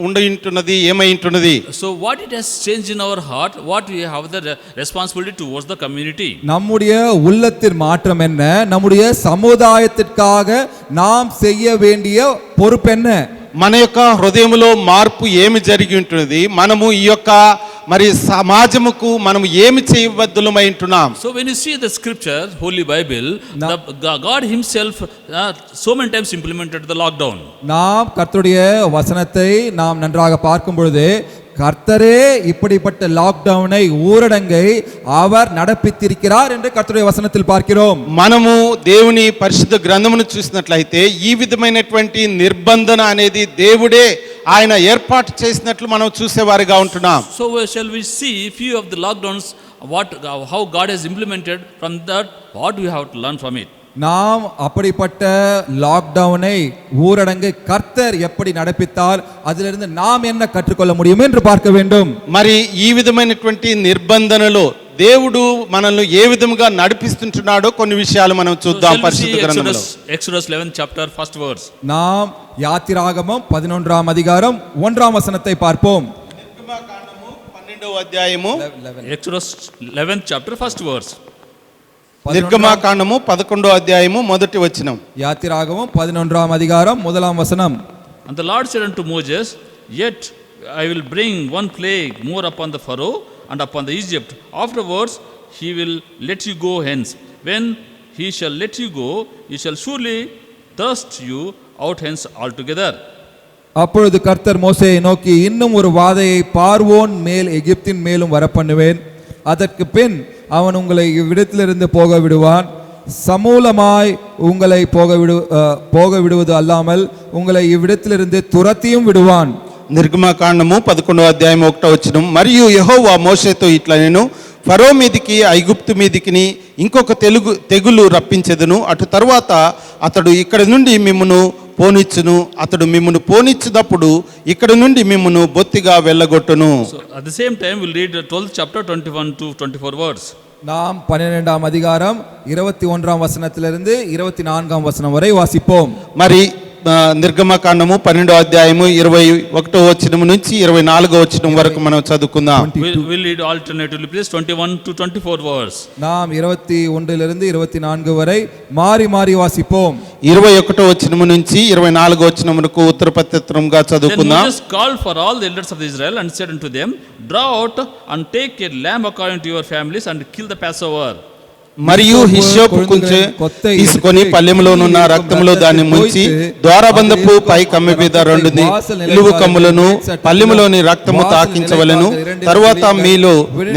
ఉంటున్నది ఏమైంటున్నది? So what it has changed in our heart, what we have the responsibility towards the community. நம்முடைய உள்ளத்தின் மாற்றம் என்ன? நம்முடைய சமுதாயத்திற்காக நாம் செய்ய வேண்டிய பொறுப்பு என்ன? మన యొక్క హృదయంలో మార్పు ఏమి జరిగి ఉంటున్నది? మనము ఈ యొక్క మరి సమాజముకు మనం ఏమి చేయబద్దులమై ఉంటున్నాం? So when you see the scripture, Holy Bible, God himself so many times implemented the lockdown. நாம் கர்த்தருடைய வசனத்தை நாம் நன்றாக பார்க்கும் பொழுது கர்த்தரே இப்படிப்பட்ட லாக்டவுனை ஊரடங்கை அவர் நடப்பித்திருக்கிறார் என்று கர்த்தருடைய వచనத்தில் பார்க்கிறோம். మనము దేవుని పరిశుద్ధ గ్రంథమును చూసినట్లయితే ఈ విధమైనటువంటి నిర్బంధన అనేది దేవుడే ఆయన ఏర్పాటు చేసినట్లు మనం చూసేవారిగా ఉంటున్నాం. So shall we see few of the lockdowns, how God has implemented from that, what we have to learn from it. நாம் அப்படிப்பட்ட லாக்டவுனை ஊரடங்கை கர்த்தர் எப்படி நடப்பித்தார், அதிலிருந்து நாம் என்ன கற்றுக்கொள்ள முடியும் என்று பார்க்க வேண்டும். మరి ఈ విధమైనటువంటి నిర్బంధనలో దేవుడు మనల్ని ఏ విధంగా నడిపిస్తుంటున్నాడో కొన్ని విషయాలు మనం చూద్దాం పరిశుద్ధ గ్రంథంలో. Exodus 11 chapter first verse. நாம் யாத்திராகமம் 11ஆம் அதிகாரம் 1ஆம் வசனத்தை பார்ப்போம். నిర్గమకాండము 12వ అధ్యాయము Exodus 11 chapter first verse. నిర్గమకాండము 11వ అధ్యాయము మొదటి వచనం. யாத்திராகமம் 11ஆம் அதிகாரம் 1ஆம் வசனம். And the Lord said unto Moses, Yet I will bring one plague more upon the Pharaoh and upon the Egypt. Afterwards he will let you go hence. When he shall let you go, he shall surely thrust you out hence altogether. அப்பொழுது கர்த்தர் மோசேயை நோக்கி, இன்னும் ஒரு வாதையை பார்வோன் மேல் எகிப்தின் மேலும் வரப்பண்ணுவேன். அதற்கு பின் அவன் உங்களை இவ்விடத்திலிருந்து போக விடுவான். சமூலமாய் உங்களை போக விடுவது அல்லாமல் உங்களை இவ்விடத்திலிருந்து துரத்தியும் விடுவான். నిర్గమకాండము 11వ అధ్యాయం 1వ వచనం. మరియు యెహోవా మోషేతో ఇట్లా నేను ఫరో మీదికి ఐగుప్తు మీదికి ఇంకొక తెగులు రప్పించెదను. అటు తర్వాత అతడు ఇక్కడ నుండి మిమ్మును పోనిచ్చును. అతడు మిమ్మును పోనిచ్చినప్పుడు ఇక్కడ నుండి మిమ్మును బొత్తిగా వెళ్ళగొట్టును. So at the same time we'll read the 12th chapter 21 to 24 words. நாம் 12ஆம் அதிகாரம் 21ஆம் வசனத்திலிருந்து 24ஆம் வசனம் வரை வாசிப்போம். మరి నిర్గమకాండము 12వ అధ్యాయము 21వ వచనం నుంచి 24వ వచనం వరకు మనం చదువుకుందాం. We'll read alternatively please 21 to 24 words. நாம் 21லிருந்து 24 வரை மாறி மாறி வாசிப்போம். 21వ వచనం నుంచి 24వ వచనం వరకు ఉత్తర ప్రత్యుత్తరంగా Then చదువుకుందాం. Moses called for all the elders of Israel and said unto them, Draw out and take a lamb according to your families and kill the Passover. మరియు హిస్సోపు కొంచెం తీసుకొని పల్లెములోనున్న రక్తములో దాన్ని ముంచి ద్వారబంధపు పై కమ్మి మీద 2 నిలువు కమ్ములను పల్లెములోని రక్తము తాకించవలెను. తరువాత మీలో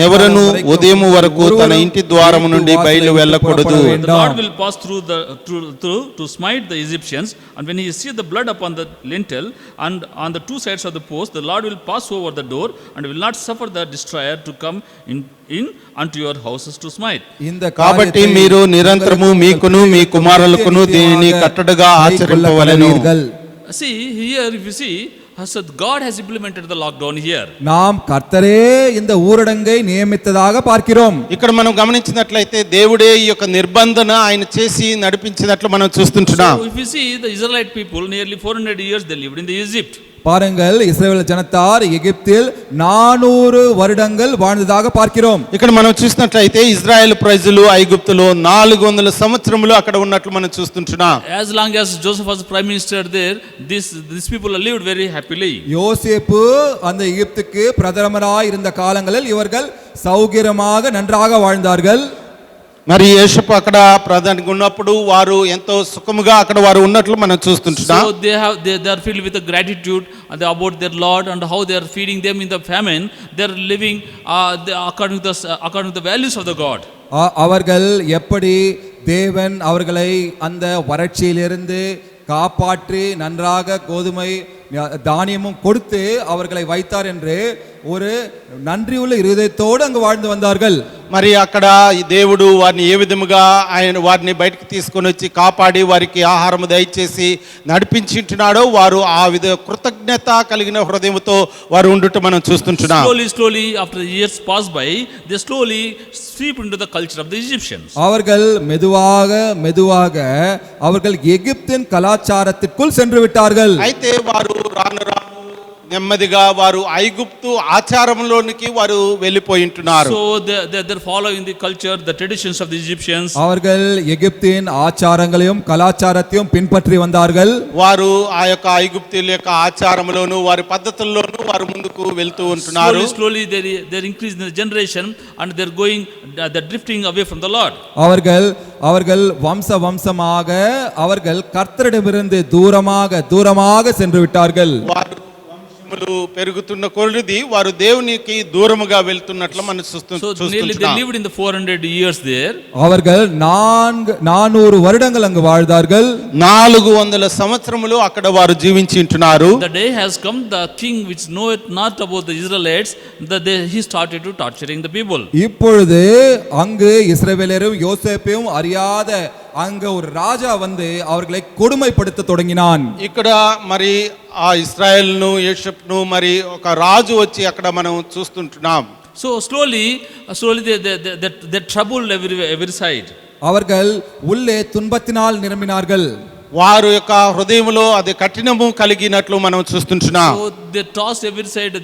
ఎవరను ఉదయం వరకు తన ఇంటి ద్వారము నుండి బయలు వెళ్ళకూడదు. The Lord will pass through to smite the Egyptians, and when he see the blood upon the lintel and on the two sides of the post, the Lord will pass over the door and will not suffer the destroyer to come in unto your houses to smite. కాబట్టి మీరు నిరంతరము మీకును మీ కుమారులకును దీనిని కట్టడగా ఆచరింపవలెను. See here, if you see, God has implemented the lockdown here. நாம் கர்த்தரே இந்த ஊரடங்கை நியமித்ததாக பார்க்கிறோம். ఇక్కడ మనం గమనించినట్లయితే దేవుడే ఈ యొక్క నిర్బంధన ఆయన చేసి నడిపించినట్లు మనం చూస్తుంటున్నాం. So if you see the Israelite people, nearly 400 years they lived in the Egypt. பாருங்கள், இஸ்ரவேல் ஜனத்தார் எகிப்தில் 400 வருடங்கள் வாழ்ந்ததாக பார்க்கிறோம். ఇక్కడ మనం చూసినట్లయితే ఇజ్రాయెల్ ప్రజలు ఐగుప్తులో 400 సంవత్సరములు అక్కడ ఉన్నట్లు మనం చూస్తుంటున్నాం. As long as Joseph was prime minister there, these people lived very happily. யோசேப்பு அந்த எகிப்துக்கு பிரதமராய் இருந்த காலங்களில் இவர்கள் சௌக்கியமாக நன்றாக வாழ்ந்தார்கள். మరి యేషపు అక్కడ ప్రధానిగా ఉన్నప్పుడు వారు ఎంతో సుఖముగా అక్కడ వారు ఉన్నట్లు మనం చూస్తుంటున్నాం. So they are filled with the gratitude about their Lord and how they are feeding them in the famine. They are living according to the values of the God. அவர்கள் எப்படி தேவன் அவர்களை அந்த வறட்சியிலிருந்து காப்பாற்றி நன்றாக கோதுமை தானியமும் கொடுத்து அவர்களை வைத்தார் என்று ஒரு நன்றியுள்ள இருதயத்தோடு అங்கு வாழ்ந்து வந்தார்கள். మరి అక్కడ ఈ దేవుడు వారిని ఏ విధముగా ఆయన వారిని బయటికి తీసుకొని వచ్చి కాపాడి వారికి ఆహారం దయచేసి నడిపించుంటున్నాడో వారు ఆ విధ కృతజ్ఞత కలిగిన హృదయంతో వారు ఉండుట మనం చూస్తుంటున్నాం. Slowly, after the years pass by, they slowly sweep into the culture of the Egyptians. அவர்கள் மெதுவாக அவர்கள் எகிப்தின் கலாச்சாரத்திற்குள் சென்று விட்டார்கள். అయితే వారు రాను రాను నెమ్మదిగా వారు ఐగుప్తు ఆచారంలోనికి వారు వెళ్ళిపోయి ఉంటున్నారు. So they're following the culture, the traditions of the Egyptians. அவர்கள் எகிப்தின் ஆச்சாரங்களையும் கலாச்சாரத்தையும் பின்பற்றி வந்தார்கள். వారు ఆ యొక్క ఐగుప్తుల యొక్క ఆచారంలోను వారి పద్ధతుల్లోను వారు ముందుకు వెళ్తూ ఉంటున్నారు. Slowly they're increasing the generation and they're drifting away from the Lord. அவர்கள் வம்சமாக அவர்கள் கர்த்தரிடமிருந்து தூரமாக சென்று விட்டார்கள். పెరుగుతున్న కొలది వారు దేవునికి దూరముగా వెళ్తున్నట్లు మనం చూస్తున్నాం. So nearly they lived in the 400 years there. அவர்கள் 400 வருடங்கள் அங்கு வாழ்ந்தார்கள். 400 సంవత్సరములు అక్కడ వారు జీవించి ఉంటున్నారు. The day has come, the king which knoweth not about the Israelites, he started to torturing the people. இப்பொழுது அங்கு இஸ்ரவேலரும் யோசேப்பையும் அறியாத அங்க ஒரு ராஜா வந்து அவர்களை கொடுமைப்படுத்த தொடங்கினான். ఇక్కడ మరి ఆ ఇశ్రాయేలును యోసేపును మరి ఒక రాజు వచ్చి అక్కడ మనం చూస్తుంటున్నాం. So slowly they troubled every side. அவர்கள் உள்ளே துன்பத்தினால் நிரம்பினார்கள். వారు యొక్క హృదయములో అది కఠినము కలిగినట్లు మనం చూస్తుంటున్నాం. So they tossed every side,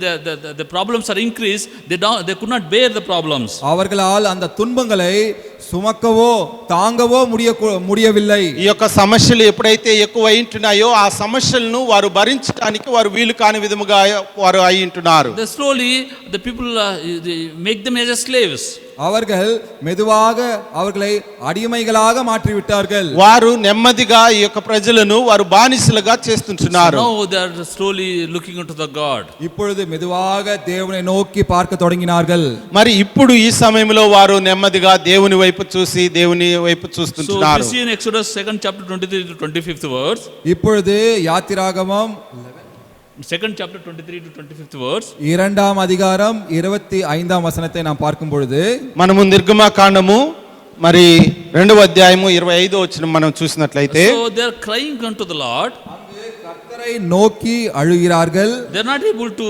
the problems are increased, they could not bear the problems. அவர்களால் அந்த துன்பங்களை சுமக்கவோ தாங்கவோ முடியவில்லை. ఈ యొక్క సమస్యలు ఎప్పుడైతే ఎక్కువ అయింటున్నాయో ఆ సమస్యలను వారు భరించడానికి వారు వీలు కాని విధముగా వారు అయ్యింటున్నారు. They slowly the people they make them as slaves. அவர்கள் மெதுவாக அவர்களை அடிமைகளாக மாற்றி விட்டார்கள். వారు నెమ్మదిగా ఈ యొక్క ప్రజలను వారు బానిసలుగా చేస్తుంటున్నారు. Now they are slowly looking into the God. இப்பொழுது மெதுவாக தேவனை நோக்கி பார்க்க தொடங்கினார்கள். మరి ఇప్పుడు ఈ సమయంలో వారు నెమ్మదిగా దేవుని వైపు చూసి దేవుని వైపు చూస్తుంటున్నారు. So we see in Exodus 2nd chapter 23 to 25th verse. இப்பொழுது யாத்திராகமம் 2nd chapter 23 to 25th verse. 2ஆம் அதிகாரம் 25ஆம் வசனத்தை நாம் பார்க்கும் பொழுது మనము నిర్గమకాండము మరి 2వ అధ్యాయము 25వ వచనం మనం చూసినట్లయితే So they are crying unto the Lord. கர்த்தரை நோக்கி அழுகிறார்கள். They are not able to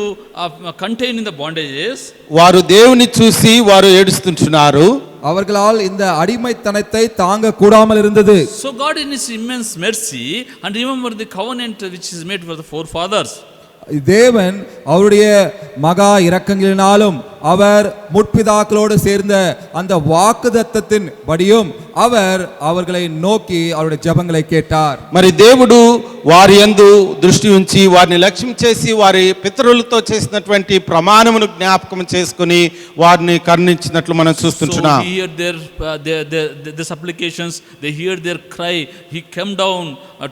contain in the bondages. వారు దేవుని చూసి వారు ఏడుస్తుంటున్నారు. அவர்களால் இந்த அடிமைத்தனத்தை தாங்க கூடாமல் இருந்தது. So God in his immense mercy and remember the covenant which is made for the forefathers. தேவன் அவருடைய மகா இரக்கங்களினாலும் அவர் முற்பிதாக்களோடு சேர்ந்த அந்த வாக்குத்தத்தத்தின் படியும் அவர்களை நோக்கி அவருடைய ஜெபங்களை கேட்டார். మరి దేవుడు వారి యందు దృష్టి ఉంచి వారిని లక్ష్యం చేసి వారి పితరులతో చేసినటువంటి ప్రమాణమును జ్ఞాపకం చేసుకొని వారిని కరుణించినట్లు మనం చూస్తుంటున్నాం. So he heard their supplications, they heard their cry, he came down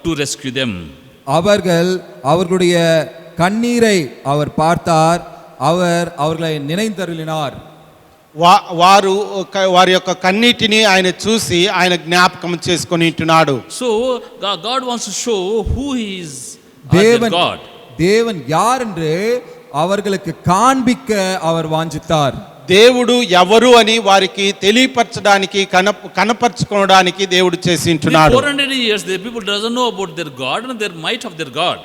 to rescue them. அவர்களுடைய கண்ணீரை அவர் பார்த்தார், அவர்களை நினைந்தருளினார். వారు వారి యొక్క కన్నీటిని ఆయన చూసి ఆయన జ్ఞాపకం చేసుకొని ఉంటున్నాడు. So God wants to show who he is. தேவன் யார் என்று அவர்களுக்கு காண்பிக்க அவர் வாஞ்சித்தார். దేవుడు ఎవరు అని వారికి తెలియపరచడానికి కనపరచుకోవడానికి దేవుడు చేసి ఉంటున్నాడు. 400 years the people doesn't know about their God and their might of their God.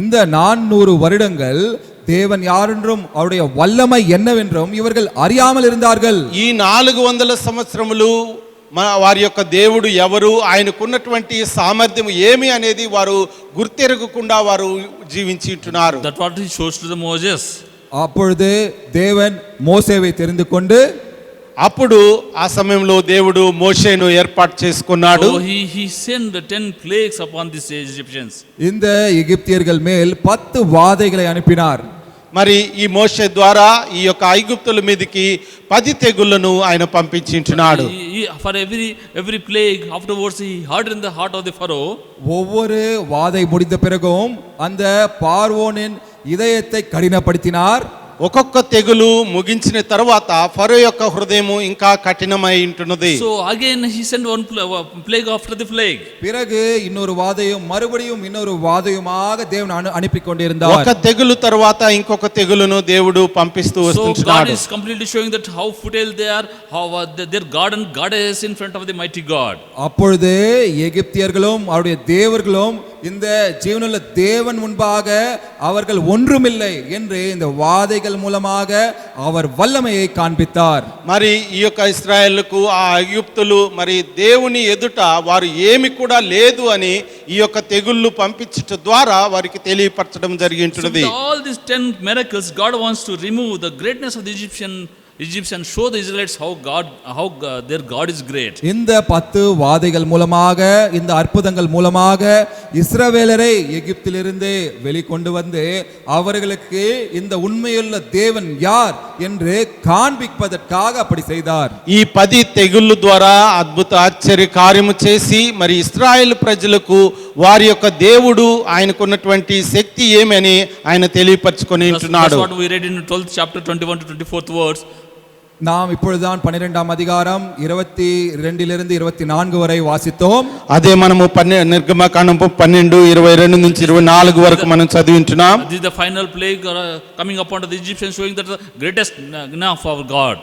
இந்த 400 வருடங்கள் தேவன் யாரென்றும் அவருடைய வல்லமை என்னவென்றும் இவர்கள் அறியாமல் இருந்தார்கள். ఈ 400 సంవత్సరములు వారి యొక్క దేవుడు ఎవరు, ఆయనకున్నటువంటి సామర్థ్యం ఏమి అనేది వారు గుర్తెరగకుండా వారు జీవించి ఉంటున్నారు. That what he shows to the Moses. அப்பொழுது தேவன் மோசேவை தெரிந்து கொண்டு అప్పుడు ఆ సమయంలో దేవుడు మోషేను ఏర్పాటు చేసుకున్నాడు. So he sent the 10 plagues upon these Egyptians. இந்த எகிப்தியர்கள் மேல் 10 வாதைகளை அனுப்பினார். మరి ఈ మోషే ద్వారా ఈ యొక్క ఐగుప్తుల మీదకి 10 తెగుళ్లను ఆయన పంపించుంటున్నాడు. For every plague afterwards he heard in the heart of the Pharaoh. ஒவ்வொரு வாதை முடிந்த பிறகும் அந்த பார்வோனின் இதயத்தை கடினப்படுத்தினார். ఒక్కొక్క తెగులు ముగించిన తర్వాత ఫరో యొక్క హృదయము ఇంకా కఠినమై ఉంటున్నది. So again he sent one plague after the plague. பிறகு இன்னொரு வாதையும் மறுபடியும் இன்னொரு வாதையுமாக தேவன் அனுப்பி கொண்டிருந்தார். ఒక తెగులు తర్వాత ఇంకొక తెగులును దేవుడు పంపిస్తూ So God వస్తున్నాడు. is completely showing that how futile they are, how their god and goddess in front of the mighty God. அப்பொழுது எகிப்தியர்களும் அவருடைய தேவர்களும் இந்த ஜீவனுள்ள தேவன் முன்பாக அவர்கள் ஒன்றுமில்லை என்று இந்த வாதைகள் மூலமாக அவர் வல்லமையை காண்பித்தார். మరి ఈ యొక్క ఇశ్రాయేలుకు ఆ ఐగుప్తులు మరి దేవుని ఎదుట వారు ఏమి కూడా లేదు అని ఈ యొక్క తెగుళ్ళు పంపించడం ద్వారా వారికి తెలియపరచడం So జరిగింటున్నది. with all these 10 miracles, God wants to remove the greatness of the Egyptians, show the Israelites how their God is great. இந்த 10 வாதைகள் மூலமாக இந்த அற்புதங்கள் மூலமாக இஸ்ரவேலரை எகிப்திலிருந்து வெளிக்கொண்டு வந்து அவர்களுக்கு இந்த உண்மையுள்ள தேவன் யார் என்று காண்பிப்பதற்காக அப்படி செய்தார். ఈ 10 తెగుళ్ళు ద్వారా అద్భుత ఆశ్చర్య కార్యము చేసి మరి ఇశ్రాయేలు ప్రజలకు వారి యొక్క దేవుడు ఆయనకున్నటువంటి శక్తి ఏమని ఆయన తెలియపరచుకొని ఉంటున్నాడు. That's what we read in 12th chapter 21 to 24th words. நாம் இப்பொழுதுதான் 12ஆம் அதிகாரம் 22 24 வரை வாசித்தோம். అదే మనము నిర్గమకాండం 12 22 నుంచి 24 వరకు మనం చదివించున్నాం. This is the final plague coming upon the Egyptians, showing that the greatest of our God.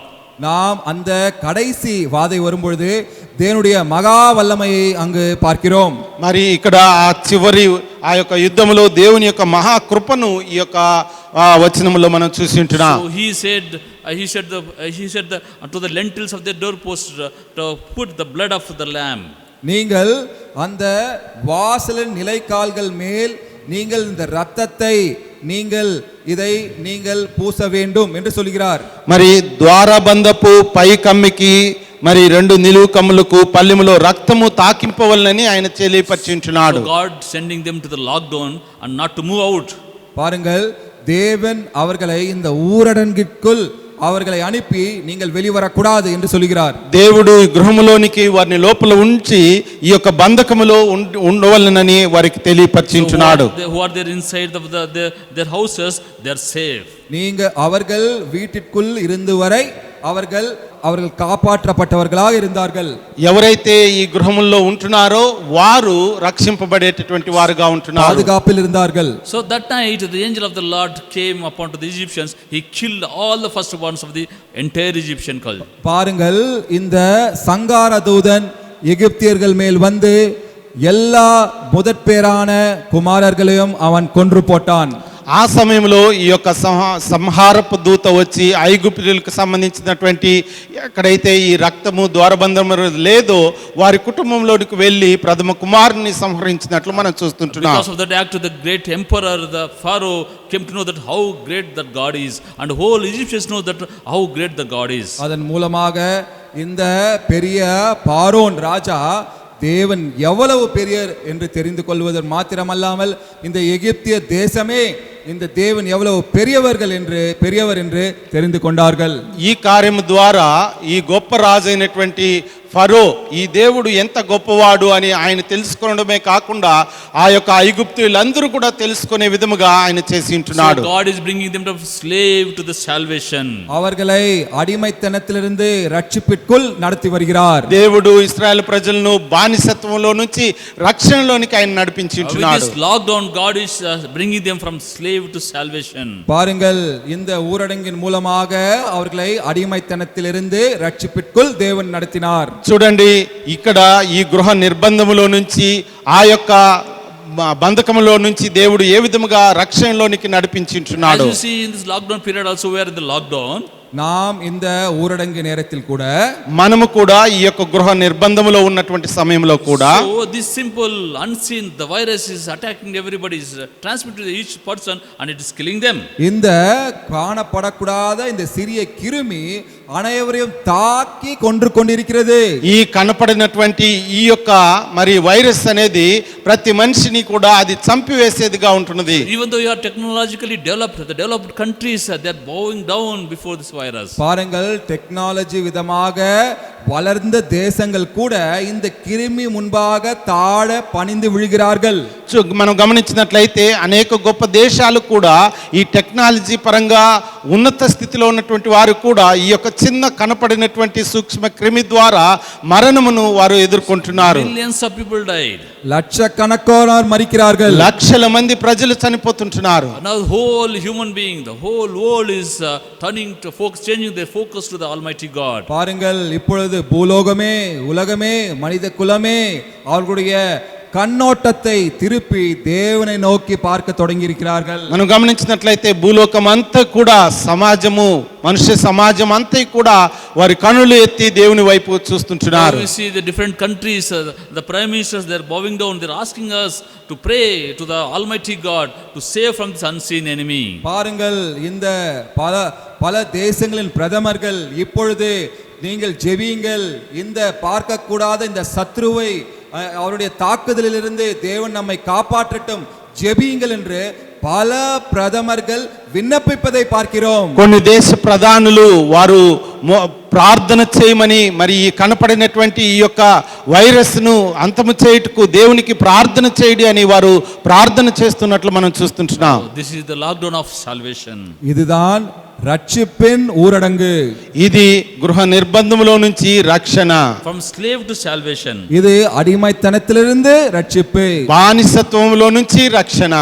நாம் அந்த கடைசி வாதை வரும்பொழுது தேவனுடைய மகா வல்லமையை அங்கு பார்க்கிறோம். మరి ఇక్కడ ఆ చివరి ఆ యొక్క యుద్ధములో దేవుని యొక్క మహా కృపను ఈ యొక్క వచనములో మనం చూసి ఉంటున్నాం. So he said to the lentils of the doorpost to put the blood of the lamb. நீங்கள் அந்த வாசலின் நிலைக்கால்கள் மேல் நீங்கள் இந்த இரத்தத்தை நீங்கள் பூச வேண்டும் என்று சொல்கிறார். మరి ద్వారబంధపు పై కమ్మికి మరి 2 నిలువు కమ్ములకు పల్లెములో రక్తము తాకింపవలనని ఆయన తెలియపరిచుంటున్నాడు. So God sending them to the lockdown and not to move out. பாருங்கள், தேவன் அவர்களை இந்த ஊரடங்கிற்குள் அவர்களை அனுப்பி நீங்கள் வெளிவரக்கூடாது என்று சொல்கிறார். దేవుడు గృహములోనికి వారిని లోపల ఉంచి ఈ యొక్క బంధకములో ఉండవలనని వారికి తెలియపరిచుంటున్నాడు. Who are there inside of their houses, they are safe. நீங்க அவர்கள் வீட்டிற்குள் இருந்து வரை அவர்கள் காப்பாற்றப்பட்டவர்களாக இருந்தார்கள். ఎవరైతే ఈ గృహముల్లో ఉంటున్నారో వారు రక్షింపబడేటటువంటి వారుగా ఉంటున్నారు, பாதுகாப்பில் இருந்தார்கள். So that night the angel of the Lord came upon to the Egyptians. He killed all the firstborns of the entire Egyptian culture. பாருங்கள், இந்த சங்கார தூதன் எகிப்தியர்கள் மேல் வந்து எல்லா முதற்பேரான குமாரர்களையும் அவன் கொன்று போட்டான். ఆ సమయంలో ఈ యొక్క సంహారపు దూత వచ్చి ఐగుప్తులకు సంబంధించినటువంటి ఎక్కడైతే ఈ రక్తము ద్వారబంధము లేదో వారి కుటుంబంలోకి వెళ్ళి ప్రథమ కుమారుని సంహరించినట్లు మనం చూస్తుంటున్నాం. Because of that act, the great emperor, the Pharaoh, came to know that how great that God is, and whole Egyptians know that how great the God is. அதன் மூலமாக இந்த பெரிய பார்வோன் ராஜா தேவன் எவ்வளவு பெரியர் என்று தெரிந்து கொள்வதற்கு மாத்திரமல்லாமல் இந்த எகிப்திய தேசமே இந்த தேவன் எவ்வளவு பெரியவர் என்று தெரிந்து கொண்டார்கள். ఈ కార్యము ద్వారా ఈ గొప్ప రాజు అయినటువంటి ఫరో ఈ దేవుడు ఎంత గొప్పవాడు అని ఆయన తెలుసుకోవడమే కాకుండా ఆ యొక్క ఐగుప్తులందరూ కూడా తెలుసుకునే విధముగా ఆయన చేసి ఉంటున్నాడు. So God is bringing them to slave to the salvation. அவர்களை அடிமைத்தனத்திலிருந்து ரட்சிப்பிற்குள் நடத்தி வருகிறார். దేవుడు ఇశ్రాయేలు ప్రజలను బానిసత్వంలో నుంచి రక్షణలోనికి ఆయన నడిపించి ఉంటున్నాడు. With this lockdown, God is bringing them from slave to salvation. பாருங்கள், இந்த ஊரடங்கின் மூலமாக அவர்களை அடிமைத்தனத்திலிருந்து ரட்சிப்பிற்குள் தேவன் நடத்தினார். చూడండి, ఇక్కడ ఈ గృహ నిర్బంధములో నుంచి ఆ యొక్క బంధకములో నుంచి దేవుడు ఏ విధముగా రక్షణలోనికి నడిపించుచున్నాడు. As you see in this lockdown period also, we are in the lockdown. நாம் இந்த ஊரடங்கு நேரத்தில் கூட మనము కూడా ఈ యొక్క గృహ నిర్బంధములో ఉన్నటువంటి సమయంలో కూడా So this simple unseen, the virus is attacking everybody, is transmitted to each person and it is killing them. இந்த காணப்படக்கூடாத இந்த சிறிய கிருமி அனைவரையும் தாக்கி கொண்டிருக்கிறது. ఈ కనపడినటువంటి ఈ యొక్క మరి వైరస్ అనేది ప్రతి మనిషిని కూడా అది చంపివేసేదిగా ఉంటున్నది. Even though you are technologically developed, the developed countries, they are bowing down before this virus. பாருங்கள், டெக்னாலஜி விதமாக வளர்ந்த தேசங்கள் கூட இந்த கிருமி முன்பாக தாழ பணிந்து விழுகிறார்கள். మనం గమనించినట్లయితే అనేక గొప్ప దేశాలు కూడా ఈ టెక్నాలజీ పరంగా ఉన్నత స్థితిలో ఉన్నటువంటి వారు కూడా ఈ యొక్క చిన్న కనపడినటువంటి సూక్ష్మ క్రిమి ద్వారా మరణమును వారు ఎదుర్కొంటున్నారు. Millions of people died. லட்சக்கணக்கானோர் மரிக்கிறார்கள். లక్షల మంది ప్రజలు చనిపోతుంటున్నారు. Now the whole human being, the whole world is turning to focus, changing their focus to the Almighty God. பாருங்கள், இப்பொழுது பூலோகமே, உலகமே, மனித குலமே அவர்களுடைய కన్నోటத்தை తిరిపి దేవుని నోకి పార్క తొడగిరిక్கிறார்கள். మనం గమనించినట్లయితే భూలోకం అంతా కూడా సమాజము, మనుష్య సమాజం అంతా కూడా వారి కనులు ఎత్తి దేవుని వైపు చూస్తుంటున్నారు. We see the different countries, the prime ministers, they're bowing down, they're asking us to pray to the Almighty God to save from this unseen enemy. பாருங்கள், இந்த பல தேசங்களின் பிரதமர்கள் இப்பொழுது நீங்கள் ஜெபியுங்கள், இந்த பார்க்க கூடாத இந்த சத்ருவை அவருடைய தாக்குதலிலிருந்து தேவன் நம்மை காப்பாற்றட்டும், ஜெபியுங்கள் என்று பல பிரதமர்கள் విన్నపిపதை பார்க்கிறோம். కొన్ని దేశ ప్రధానులు వారు ప్రార్థన చేయమని, మరి కనపడినటువంటి ఈ యొక్క వైరస్ ను అంతము చేయుటకు దేవునికి ప్రార్థన చేయడి అని వారు ప్రార్థన చేస్తున్నట్లు మనం చూస్తుంటున్నాం. This is the lockdown of salvation. இதுதான் ரட்சிப்பின் ஊரடங்கு. ఇది గృహ నిర్బంధములో నుంచి రక్షణ. From slave to salvation. இது அடிமைத்தனத்திலிருந்து ரட்சிப்பு. బానిసత్వములో నుంచి రక్షణ.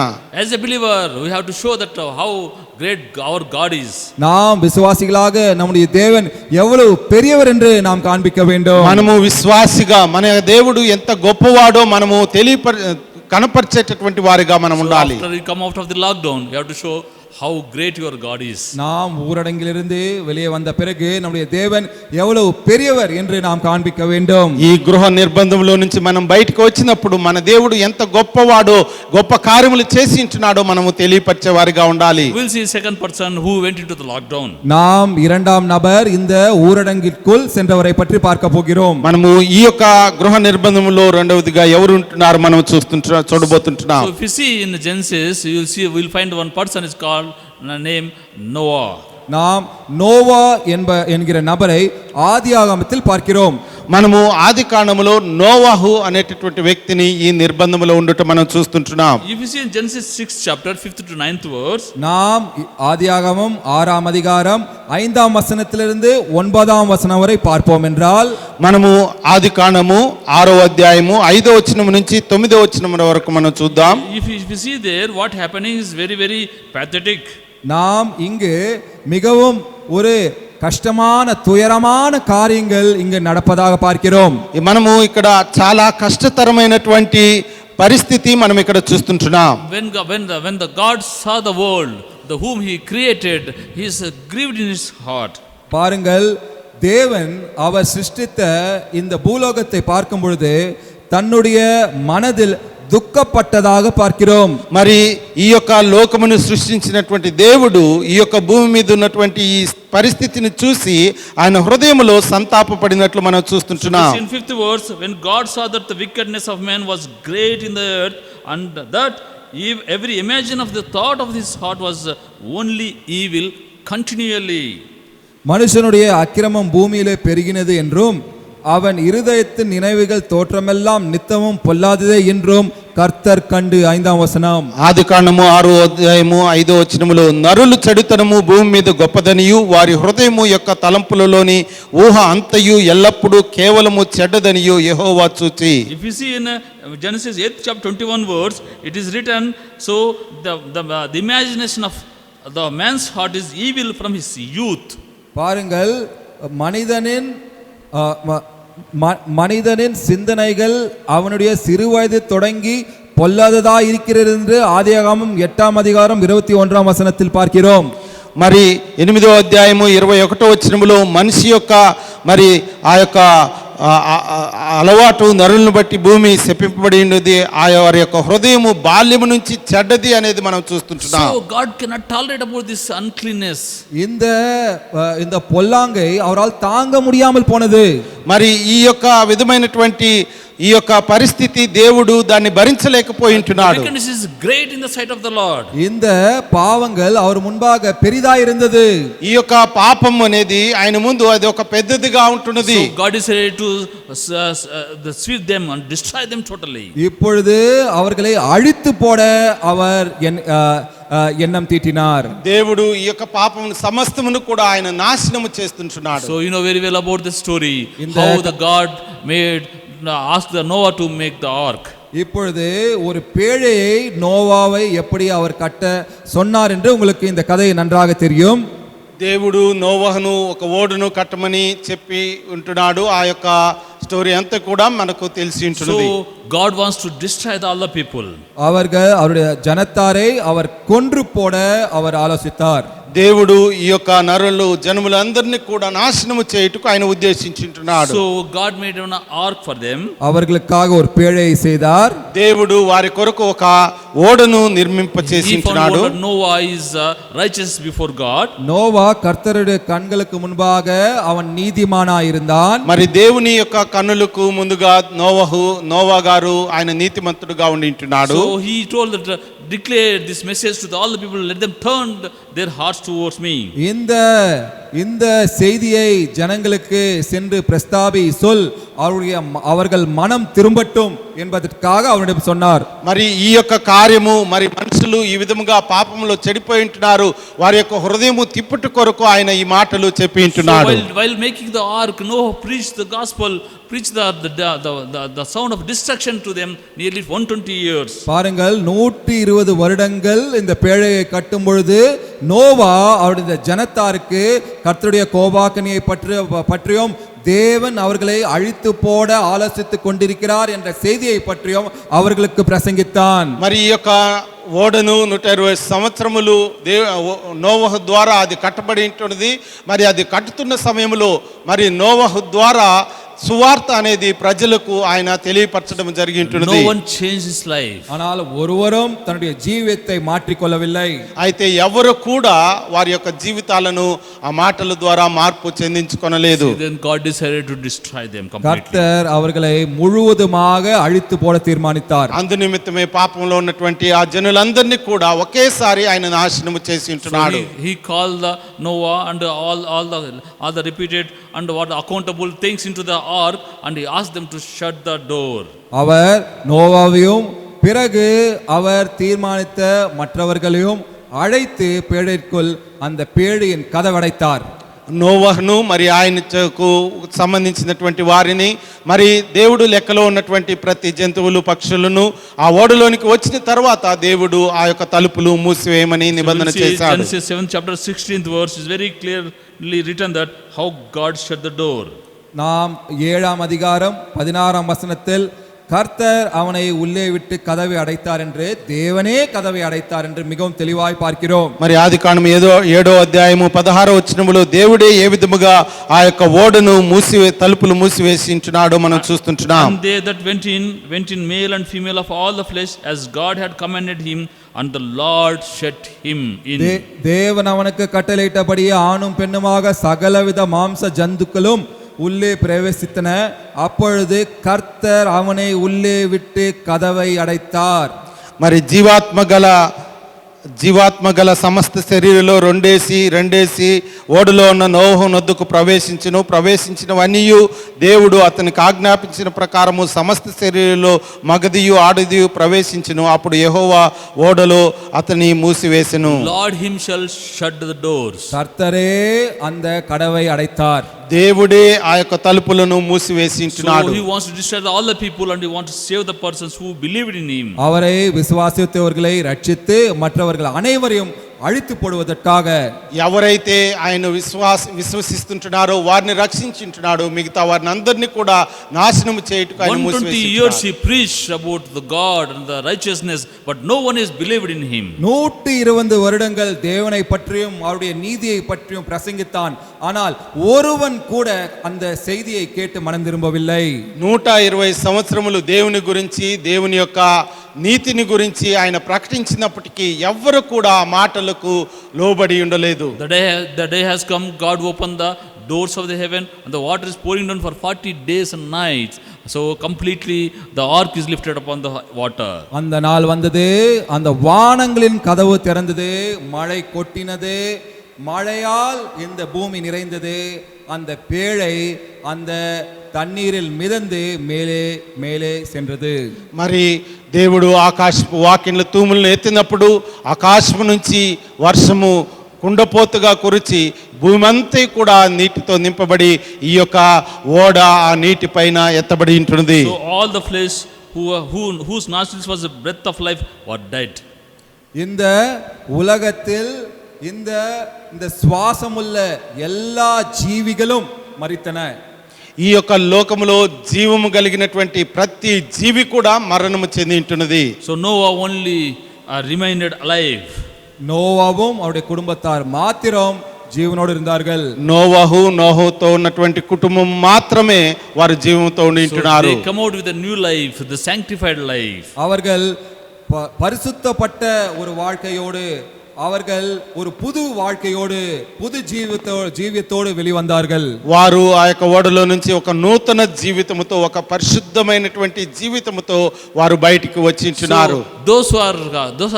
As a believer, we have to show that how great our God is. நாம் விசுவாசிகளாக நம்முடைய தேவன் எவ்வளவு பெரியவர் என்று நாம் காண்பிக்க வேண்டும். మనము విశ్వాసిగా మన దేవుడు ఎంత గొప్పవాడో మనము కనపరిచేటటువంటి వారిగా మనం ఉండాలి. After we come out of the lockdown, you have to show how great your God is. நாம் ஊரடங்கிலிருந்து வெளியே வந்த பிறகு நம்முடைய தேவன் எவ்வளவு பெரியவர் என்று நாம் காண்பிக்க வேண்டும். ఈ గృహ నిర్బంధంలో నుంచి మనం బయటకు వచ్చినప్పుడు మన దేవుడు ఎంత గొప్పవాడో, గొప్ప కార్యములు చేసి ఉంటున్నాడో మనము తెలియపరిచే వారిగా ఉండాలి. We'll see second person who went into the lockdown. நாம் இரண்டாம் நபர் இந்த ஊரடங்கிற்குள் சென்றவரை பற்றி பார்க்க போகிறோம். మనము ఈ యొక్క గృహ నిర్బంధంలో రెండవదిగా ఎవరు ఉంటున్నారు మనం చూడబోతుంటున్నాం. So if you see in Genesis, we'll find one person is called name Noah. நாம் நோவா என்கிற நபரை ஆதியாகமத்தில் பார்க்கிறோம். మనము ఆది కాండములో నోవాహు అనేటటువంటి వ్యక్తిని ఈ నిర్బంధంలో ఉండటం మనం చూస్తుంటున్నాం. If you see in Genesis 6 chapter 5th to 9th verse, நாம் ஆதியாகமம் 6ஆம் அதிகாரம் 5ஆம் வசனத்திலிருந்து 9ஆம் வசனம் வரை பார்ப்போம் என்றால், మనము ఆది కాండము 6వ అధ్యాయము 5వ వచనం నుంచి 9వ వచనం వరకు మనం చూద్దాం. if you see there, what happening is very very pathetic. நாம் இங்கு மிகவும் ஒரு కష్టமான துயரமான காரியங்கள் இங்கு நடப்பதாக பார்க்கிறோம். మనము ఇక్కడ చాలా కష్టతరమైనటువంటి పరిస్థితి మనం ఇక్కడ చూస్తుంటున్నాం. When the God saw the world, the whom he created, he is grieved in his heart. பாருங்கள், தேவன் அவர் சிருஷ்டித்த இந்த பூலோகத்தை பார்க்கும் பொழுது தன்னுடைய மனதில் దుఃఖపట్టதாக பார்க்கிறோம். మరి ఈ యొక్క లోకమును సృష్టించినటువంటి దేవుడు ఈ యొక్క భూమి మీద ఉన్నటువంటి ఈ పరిస్థితిని చూసి ఆయన హృదయములో సంతాపపడినట్లు మనం చూస్తుంటున్నాం. In 5th verse, when God saw that the wickedness of man was great in the earth, and that every imagine of the thought of his heart was only evil continually. மனுஷனுடைய அக்கிரமம் பூமியிலே பெருகினது என்றும் அவன் இருதயத்தின் நினைவுகள் தோற்றமெல்லாம் நித்தமும் பொல்லாததே என்றும் కర్తర్ కండు 5వ వచనం. ఆది కాండము 6వ అధ్యాయము 5వ వచనములో నరులు చెడుతనము భూమి మీద గొప్పదనియు వారి హృదయము యొక్క తలంపులలోని ఊహ అంతయు ఎల్లప్పుడూ కేవలము చెడ్డదనియు యెహోవా చూచి. If you see in Genesis 8th chapter 21 verse, it is written, so the imagination of the man's heart is evil from his youth. பாருங்கள், மனிதனின் சிந்தனைகள் அவனுடைய சிறுவயது தொடங்கி பொல்லாததா இருக்கிறது என்று ஆதியாகமம் 8ஆம் அதிகாரம் 21ஆம் వచనத்தில் பார்க்கிறோம். మరి 8వ అధ్యాయము 21వ వచనములో మనిషి యొక్క మరి ఆ యొక్క అలవాటు నరులను బట్టి భూమి శపింపబడి ఉన్నది, వారి యొక్క హృదయము బాల్యము నుంచి చెడ్డది అనేది మనం చూస్తుంటున్నాం. So God cannot tolerate about this uncleanness. இந்த பொல்லாங்கை அவரால் தாங்க முடியாமல் போனது. మరి ఈ యొక్క విధమైనటువంటి ఈ యొక్క పరిస్థితి దేవుడు దాన్ని భరించలేకపోయి ఉంటున్నాడు. Wickedness is great in the sight of the Lord. இந்த பாவங்கள் அவர் முன்பாக பெரிதாய் இருந்தது. ఈ యొక్క పాపం అనేది ఆయన ముందు అది ఒక పెద్దదిగా ఉంటున్నది. So God is ready to sweep them and destroy them totally. இப்பொழுது அவர்களை அழித்து போட அவர் ఎన్నం తీటినార్. దేవుడు ఈ యొక్క పాపమును సమస్తమును కూడా ఆయన నాశనము చేస్తుంటున్నాడు. So you know very well about the story how the God made asked the Noah to make the ark. இப்பொழுது ஒரு பேழையை நோவாவை எப்படி அவர் கட்ட சொன்னார் என்று உங்களுக்கு இந்த கதை நன்றாக தெரியும். దేవుడు నోవహును ఒక ఓడును కట్టమని చెప్పి ఉంటున్నాడు. ఆ యొక్క స్టోరీ అంతా కూడా మనకు తెలిసి ఉంటుంది. So God wants to destroy all the people. அவருடைய ஜனத்தாரை அவர் கொன்று போட அவர் ஆலோசித்தார். దేవుడు ఈ యొక్క నరులు జనములందరినీ కూడా నాశనము చేయుటకు ఆయన ఉద్దేశించుంటున్నాడు. So God made an ark for them. அவர்களுக்காக ஒரு பேழையை செய்தார். దేవుడు వారి కొరకు ఒక ఓడను నిర్మింప చేసింటున్నాడు. Noah is righteous before God. Noah கர்த்தருடைய கண்களுக்கு முன்பாக அவன் நீதிமானாய் இருந்தான். మరి దేవుని యొక్క కన్నులకు ముందుగా నోవా గారు ఆయన నీతిమంతుడుగా ఉండింటున్నాడు. So he told that declare this message to all the people, let them turn their hearts towards me. இந்த செய்தியை ஜனங்களுக்கு சென்று பிரஸ்தாபி சொல், அவர்கள் மனம் திரும்பட்டும் என்பதற்காக அவரிடம் சொன்னார். మరి ఈ యొక్క కార్యము మరి మనుషులు ఈ విధముగా పాపములో చెడిపోయి ఉంటున్నారు, వారి యొక్క హృదయము తిప్పుట కొరకు ఆయన ఈ మాటలు చెప్పి ఉంటున్నాడు. While making the ark, Noah preached the gospel, preached the sound of destruction to them nearly 120 years. பாருங்கள், 120 வருடங்கள் இந்த பேழையை கட்டும் பொழுது நோவா அவருடைய ஜனத்தாருக்கு கர்த்தருடைய கோபாக்கனியை பற்றியும் தேவன் அவர்களை அழித்து போட ஆலோசித்துக் கொண்டிருக்கிறார் என்ற செய்தியை பற்றியும் அவர்களுக்கு பிரசங்கித்தான். మరి ఈ యొక్క ఓడను 120 సంవత్సరములు నోవహు ద్వారా అది కట్టబడి ఉంటున్నది. మరి అది కట్టుతున్న సమయంలో మరి నోవహు ద్వారా సువార్త అనేది ప్రజలకు ఆయన తెలియపరచడం జరిగి ఉంటున్నది. No one changed his life. ஆனால் ஒருவரும் தன்னுடைய ஜீவியத்தை மாற்றிக்கொள்ளவில்லை. అయితే ఎవరు కూడా వారి యొక్క జీవితాలను ఆ మాటల ద్వారా మార్పు చెందించుకొనలేదు. Then God decided to destroy them completely. கர்த்தர் அவர்களை முழுவதுமாக அழித்து போட தீர்மானித்தார். అందు నిమిత్తమే పాపంలో ఉన్నటువంటి ఆ జనులందరినీ కూడా ఒకేసారి ఆయన నాశనము చేసి ఉంటున్నాడు. So he called the Noah and all the repeated and what accountable things into the ark, and he asked them to shut the door. அவர் நோவாவையும் பிறகு அவர் தீர்மானித்த மற்றவர்களையும் அழைத்து பேழைக்குள் அந்த பேழையின் கதவடைத்தார். నోవహును మరి ఆయనకు సంబంధించినటువంటి వారిని మరి దేవుడు లెక్కలో ఉన్నటువంటి ప్రతి జంతువులు పక్షులను ఆ ఓడలోనికి వచ్చిన తర్వాత దేవుడు ఆ యొక్క తలుపులు మూసివేయమని నిబంధన చేశాడు. Genesis 7 chapter 16th verse is very clearly written that how God shut the door. நாம் 7ஆம் அதிகாரம் 16ஆம் வசனத்தில் கர்த்தர் அவனை உள்ளே விட்டு கதவை அடைத்தார் என்று, தேவனே கதவை அடைத்தார் என்று மிகவும் தெளிவாய் பார்க்கிறோம். మరి ఆదికాండం 7వ అధ్యాయము 16వ వచనములో దేవుడే ఏ విధముగా ఆ యొక్క ఓడను తలుపులు మూసివేసి ఉంటున్నాడో మనం చూస్తుంటున్నాం. And they that went in male and female of all the flesh as God had commanded him, and the Lord shut him in. தேவன் அவனுக்கு கட்டளையிட்டபடியே ஆணும் பெண்ணுமாக சகலவித மாம்ச ஜந்துக்களும் உள்ளே பிரவேசித்தன. அப்பொழுது கர்த்தர் அவனை உள்ளே விட்டு கதவை அடைத்தார். మరి జీవాత్మ గల సమస్త శరీరంలో రెండేసి ఓడలో ఉన్న నోవహు నొద్దకు ప్రవేశించినవన్నీ దేవుడు అతనికి ఆజ్ఞాపించిన ప్రకారము సమస్త శరీరంలో మగదియు ఆడదియు ప్రవేశించును. అప్పుడు యెహోవా ఓడలో అతని మూసివేసెను. Lord himself shut the doors. கர்த்தரே அந்த கதவை அடைத்தார். దేవుడే ఆ యొక్క తలుపులను మూసివేసి ఉంటున్నాడు. So he wants to destroy all the people and he wants to save the persons who believed in him. அவரை விசுவாசித்தவர்களை ரட்சித்து மற்றவர்கள் அனைவரையும் அழித்து போடுவதற்காக ఎవరైతే ఆయన విశ్వసిస్తుంటున్నారో వారిని రక్షించుంటున్నాడు, మిగతా వారిని అందరినీ కూడా నాశనము చేయుటకు ఆయన 120 years he preached about the God and the righteousness, but no one is believed in him. 120 வருடங்கள் தேவனை பற்றியும் அவருடைய நீதியை பற்றியும் பிரசங்கித்தான். ஆனால் ஒருவன் கூட அந்த செய்தியை கேட்டு மனம் திரும்பவில்லை. 120 సంవత్సరములు దేవుని గురించి దేవుని యొక్క నీతిని గురించి ఆయన ప్రకటించినప్పటికీ ఎవ్వరు కూడా ఆ మాటలకు లోబడి ఉండలేదు. The day has come, God opened the doors of the heaven, and the water is pouring down for 40 days and nights. So completely the ark is lifted upon the water. அந்த நாள் வந்தது, அந்த வானங்களின் கதவு திறந்தது, மழை கொட்டினது, மழையால் இந்த பூமி நிறைந்தது. அந்த பேழை அந்த தண்ணீரில் மிதந்து மேலே மேலே சென்றது. మరి దేవుడు ఆకాశపు వాకిన్ల తూములను ఎత్తినప్పుడు ఆకాశము నుంచి వర్షము కుండపోతుగా కురిచి భూమి అంతా కూడా నీటితో నింపబడి ఈ యొక్క ఓడ ఆ నీటి పైన ఎత్తబడి ఉంటున్నది. So all the flesh whose nostrils was the breath of life were dead. இந்த உலகத்தில் இந்த இந்த சுவாசமுள்ள எல்லா ஜீவிகளும் மரித்தன. ఈ యొక్క లోకములో జీవము కలిగినటువంటి ప్రతి జీవి కూడా మరణము చెంది ఉంటున్నది. So Noah only remained alive. நோவாவும் அவருடைய குடும்பத்தார் மாத்திரம் జీవనోడు இருந்தார்கள். నోహుతో ఉన్నటువంటి కుటుంబం మాత్రమే వారు జీవంతో ఉంటున్నారు. So they come out with a new life, the sanctified life. அவர்கள் பரிசுத்தப்பட்ட ஒரு வாழ்க்கையோடு, அவர்கள் ஒரு புது வாழ்க்கையோடு, புது జీవితోడు வெளிவந்தார்கள். వారు ఆ యొక్క ఓడలో నుంచి ఒక నూతన జీవితముతో, ఒక పరిశుద్ధమైనటువంటి జీవితముతో వారు బయటికి వచ్చింటున్నారు. Those who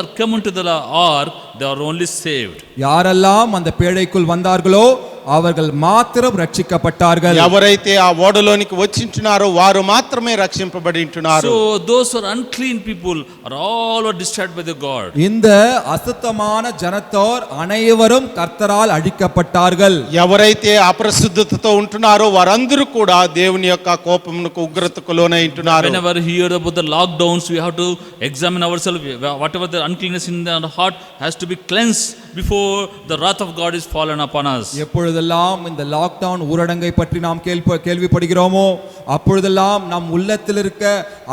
are come into the ark, they are only saved. யாரெல்லாம் அந்த பேழைக்குள் வந்தார்களோ அவர்கள் மாத்திரம் ரட்சிக்கப்பட்டார்கள். ఎవరైతే ఆ ఓడలోనికి వచ్చింటున్నారో వారు మాత్రమే రక్షింపబడి ఉంటున్నారు. So those who are unclean people are all destroyed by the God. இந்த அசுத்தமான ஜனத்தோர் அனைவரும் கர்த்தரால் அழிக்கப்பட்டார்கள். ఎవరైతే అపరిశుద్ధతతో ఉంటున్నారో వారందరూ కూడా దేవుని యొక్క కోపమునకు ఉగ్రతకు లోనై ఉంటున్నారు. Whenever we hear about the lockdowns, we have to examine ourselves. Whatever the uncleanness in the heart has to be cleansed before the wrath of God is fallen upon us. எப்பொழுதெல்லாம் இந்த லாக்டவுன் ஊரடங்கை பற்றி நாம் கேள்விப்படுகிறோமோ அப்பொழுதெல்லாம் நம் உள்ளத்தில் இருக்க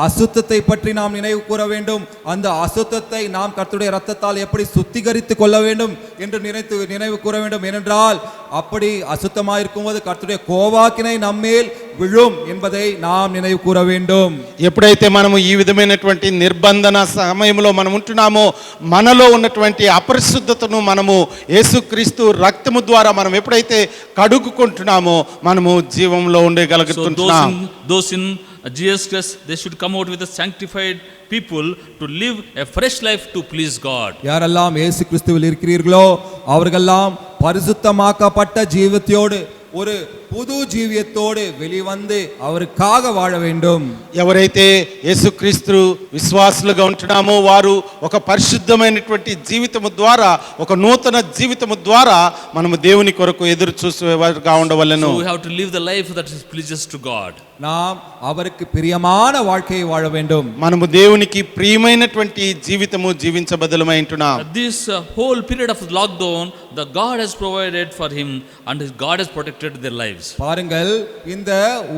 அசுத்தத்தை பற்றி நாம் நினைவு கூற வேண்டும். அந்த அசுத்தத்தை நாம் கர்த்தருடைய இரத்தத்தால் எப்படி சுத்திகரித்துக் கொள்ள வேண்டும் என்று நினைவு கூற வேண்டும். ஏனென்றால் அப்படி அசுத்தமாக இருக்கும்போது கர்த்தருடைய கோபாக்கினை நம்மேல் விழும் என்பதை நாம் நினைவு கூற வேண்டும். ఎప్పుడైతే మనము ఈ విధమైనటువంటి నిర్బంధన సమయంలో మనం ఉంటున్నామో మనలో ఉన్నటువంటి అపరిశుద్ధతను మనము యేసుక్రీస్తు రక్తము ద్వారా మనం ఎప్పుడైతే కడుగుకుంటున్నామో మనము జీవంలో ఉండగలుగుతున్నాం. Those in Jesus Christ, they should come out with a sanctified people to live a fresh life to please God. யாரெல்லாம் இயேசு கிறிஸ்துவில் இருக்கிறீர்களோ அவர்களெல்லாம் பரிசுத்தமாக்கப்பட்ட ஜீவித்தோடு ஒரு புது జీవితోடு வெளிவந்து அவருக்காக வாழ வேண்டும். ఎవరైతే యేసుక్రీస్తు విశ్వాసులుగా ఉంటున్నామో వారు ఒక పరిశుద్ధమైనటువంటి జీవితము ద్వారా, ఒక నూతన జీవితము ద్వారా మనము దేవుని కొరకు ఎదురు చూసేవారుగా ఉండవలెను. So we have to live the life that is pleases to God. நாம் அவருக்கு பிரியமான வாழ்க்கையை வாழ வேண்டும். మనము దేవునికి ప్రియమైనటువంటి జీవితము జీవించబద్దలమై ఉంటున్నాం. This whole period of lockdown, the God has provided for him and his God has protected their lives. பாருங்கள், இந்த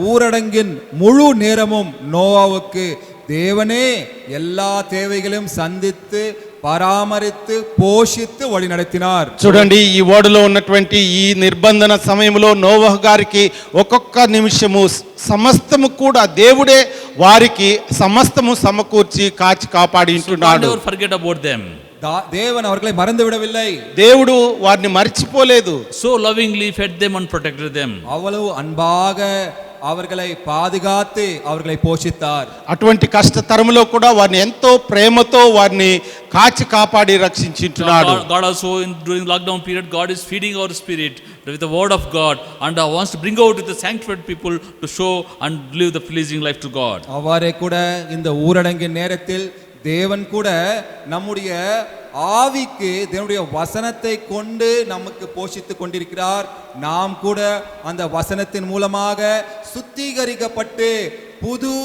ஊரடங்கின் முழு நேரமும் நோவாவுக்கு தேவனே எல்லா தேவைகளையும் சந்தித்து పరామరిత్తు పోషిత్తు వడి నడిపినార్. చూడండి, ఈ ఓడలో ఉన్నటువంటి ఈ నిర్బంధన సమయంలో నోవహు గారికి ఒక్కొక్క నిమిషము సమస్తము కూడా దేవుడే వారికి సమస్తము సమకూర్చి కాచి కాపాడి ఉంటున్నాడు. Don't forget about them. தேவன் அவர்களை மறந்து விடவில்லை. దేవుడు వారిని మర్చిపోలేదు. So lovingly fed them and protected them. அவ்வளவு அன்பாக அவர்களை பாதுகாத்து அவர்களை పోషిத்தார். అటువంటి కష్టతరములో కూడా వారిని ఎంతో ప్రేమతో వారిని కాచి కాపాడి రక్షించుంటున్నాడు. God also during lockdown period, God is feeding our spirit with the word of God and wants to bring out the sanctified people to show and live the pleasing life to God. அவரே கூட இந்த ஊரடங்கின் நேரத்தில் தேவன் கூட நம்முடைய ஆவிக்கு தேவனுடைய வசனத்தை கொண்டு நமக்கு போஷித்து கொண்டிருக்கிறார். நாம் கூட அந்த வசனத்தின் மூலமாக சுத்திகரிக்கப்பட்டு புது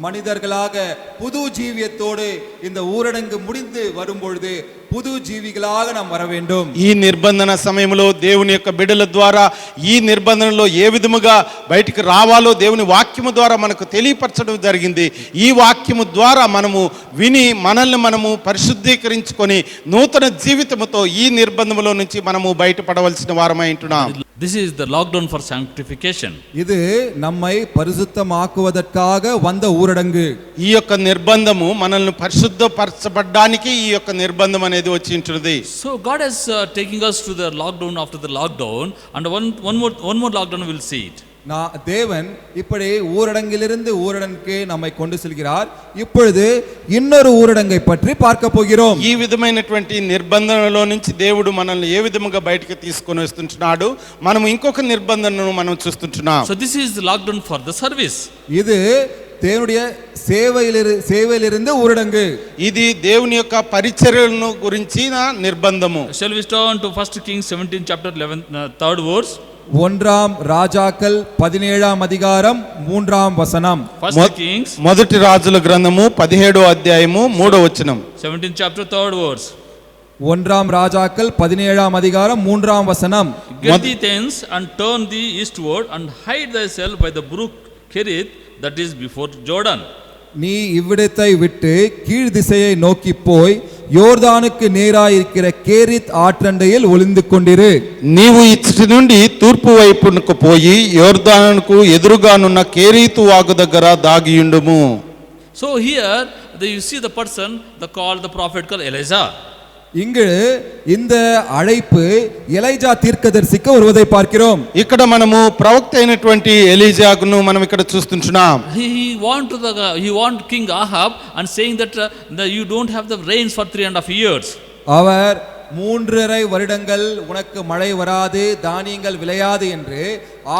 மனிதர்களாக புது ஜீவியத்தோடு இந்த ஊரடங்கு முடிந்து வரும்பொழுது புது జీవిகளாக நாம் வர வேண்டும். ఈ నిర్బంధన సమయంలో దేవుని యొక్క బిడ్డల ద్వారా ఈ నిర్బంధనలో ఏ విధముగా బయటికి రావాలో దేవుని వాక్యము ద్వారా మనకు తెలియపరచడం జరిగింది. ఈ వాక్యము ద్వారా మనము విని మనల్ని మనము పరిశుద్ధీకరించుకొని నూతన జీవితముతో ఈ నిర్బంధములో నుంచి మనము బయటపడవలసిన వారమై ఉంటున్నాం. This is the lockdown for sanctification. இது நம்மை பரிசுத்தமாக்குவதற்காக வந்த ஊரடங்கு. ఈ యొక్క నిర్బంధము మనల్ని పరిశుద్ధపరచబడ్డానికి ఈ యొక్క నిర్బంధం అనేది అనేది వచ్చి ఉంటుంది. So God is taking us to the lockdown after the lockdown, and one more lockdown we'll see it. தேவன் இப்படி ஊரடங்கிலிருந்து ஊரடங்குக்கு நம்மை கொண்டு செல்கிறார். இப்பொழுது இன்னொரு ஊரடங்கை பற்றி பார்க்க போகிறோம். ఈ విధమైనటువంటి నిర్బంధనలో నుంచి దేవుడు మనల్ని ఏ విధముగా బయటికి తీసుకొని వస్తుంటున్నాడు, మనం ఇంకొక నిర్బంధనను మనం చూస్తుంటున్నాం. So this is the lockdown for the service. இது தேவனுடைய சேவையிலிருந்து ஊரடங்கு. ఇది దేవుని యొక్క పరిచర్యలను గురించిన నిర్బంధము. Shall we turn to 1 Kings 17 chapter 11 3rd verse? ஒன்றாம் ராஜாக்கள் 17ஆம் அதிகாரம் 3ஆம் வசனம். 1 Kings మొదటి రాజుల గ్రంథము 17వ అధ్యాయము 3వ వచనం. 17 chapter 3rd verse. ஒன்றாம் ராஜாக்கள் 17ஆம் அதிகாரம் 3ஆம் வசனம். Get thee thence and turn thee eastward and hide thyself by the brook Kerith that is before Jordan. நீ இவ்விடத்தை விட்டு கீழ் திசையை நோக்கி போய் யோர்தானுக்கு நேராயிருக்கிற கேரித் ஆற்றண்டையில் ஒளிந்து கொண்டிரு. నీవు ఇచ్చటి నుండి తూర్పు వైపునకు పోయి యోర్దానుకు ఎదురుగానున్న కేరీతు వాగు దగ్గర దాగియుండుము. So here you see the person called the prophet called Elijah. இங்கு இந்த அழைப்பு எலிஜா தீர்க்கதரிசிக்கு வருவதை பார்க்கிறோம். ఇక్కడ మనము ప్రవక్త అయినటువంటి ఎలీజాను మనం ఇక్కడ చూస్తున్నాం. He want King Ahab and saying that you don't have the rains for 3.5 years. அவர் 3.5 வருடங்கள் உனக்கு மழை வராது, தானியங்கள் விளையாது என்று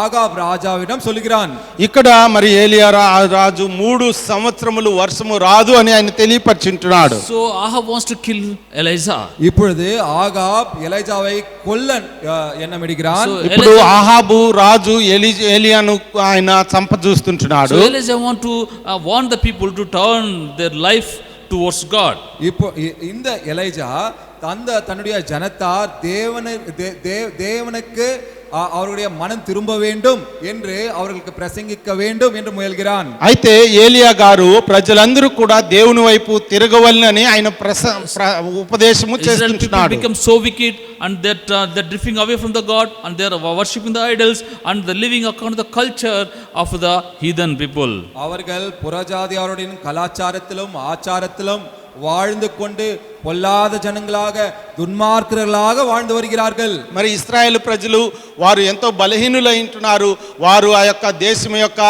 ஆகாப் ராஜாவிடம் சொல்கிறான். ఇక్కడ మరి ఏలియా రాజు 3 సంవత్సరములు వర్షము రాదు అని ఆయన తెలియపరిచుంటున్నాడు. So Ahab wants to kill Elijah. இப்பொழுது ஆகாப் எலிஜாவை கொல்ல எண்ணமிடுகிறான். ఇప్పుడు ఆహాబు రాజు ఏలియాను ఆయన చంపజూస్తుంటున్నాడు. So Elijah want to warn the people to turn their life towards God. இப்போ இந்த எலிஜா தன்னுடைய ஜனத்தார் தேவனுக்கு அவருடைய மனம் திரும்ப வேண்டும் என்று அவர்களுக்கு பிரசங்கிக்க வேண்டும் என்று முயல்கிறான். అయితే ఏలియా గారు ప్రజలందరూ కూడా దేవుని వైపు తిరగవలెనని ఆయన ఉపదేశము చేస్తున్నాడు. Become so wicked and that they're drifting away from the God and they're worshiping the idols and they're living according to the culture of the heathen people. அவர்கள் புறஜாதியாருடைய கலாச்சாரத்திலும் ஆச்சாரத்திலும் வாழ்ந்து கொண்டு பொல்லாத ஜனங்களாக துன்மார்க்கர்களாக வாழ்ந்து வருகிறார்கள். మరి ఇశ్రాయేలు ప్రజలు వారు ఎంతో బలహీనులైంటున్నారు. వారు ఆ యొక్క దేశం యొక్క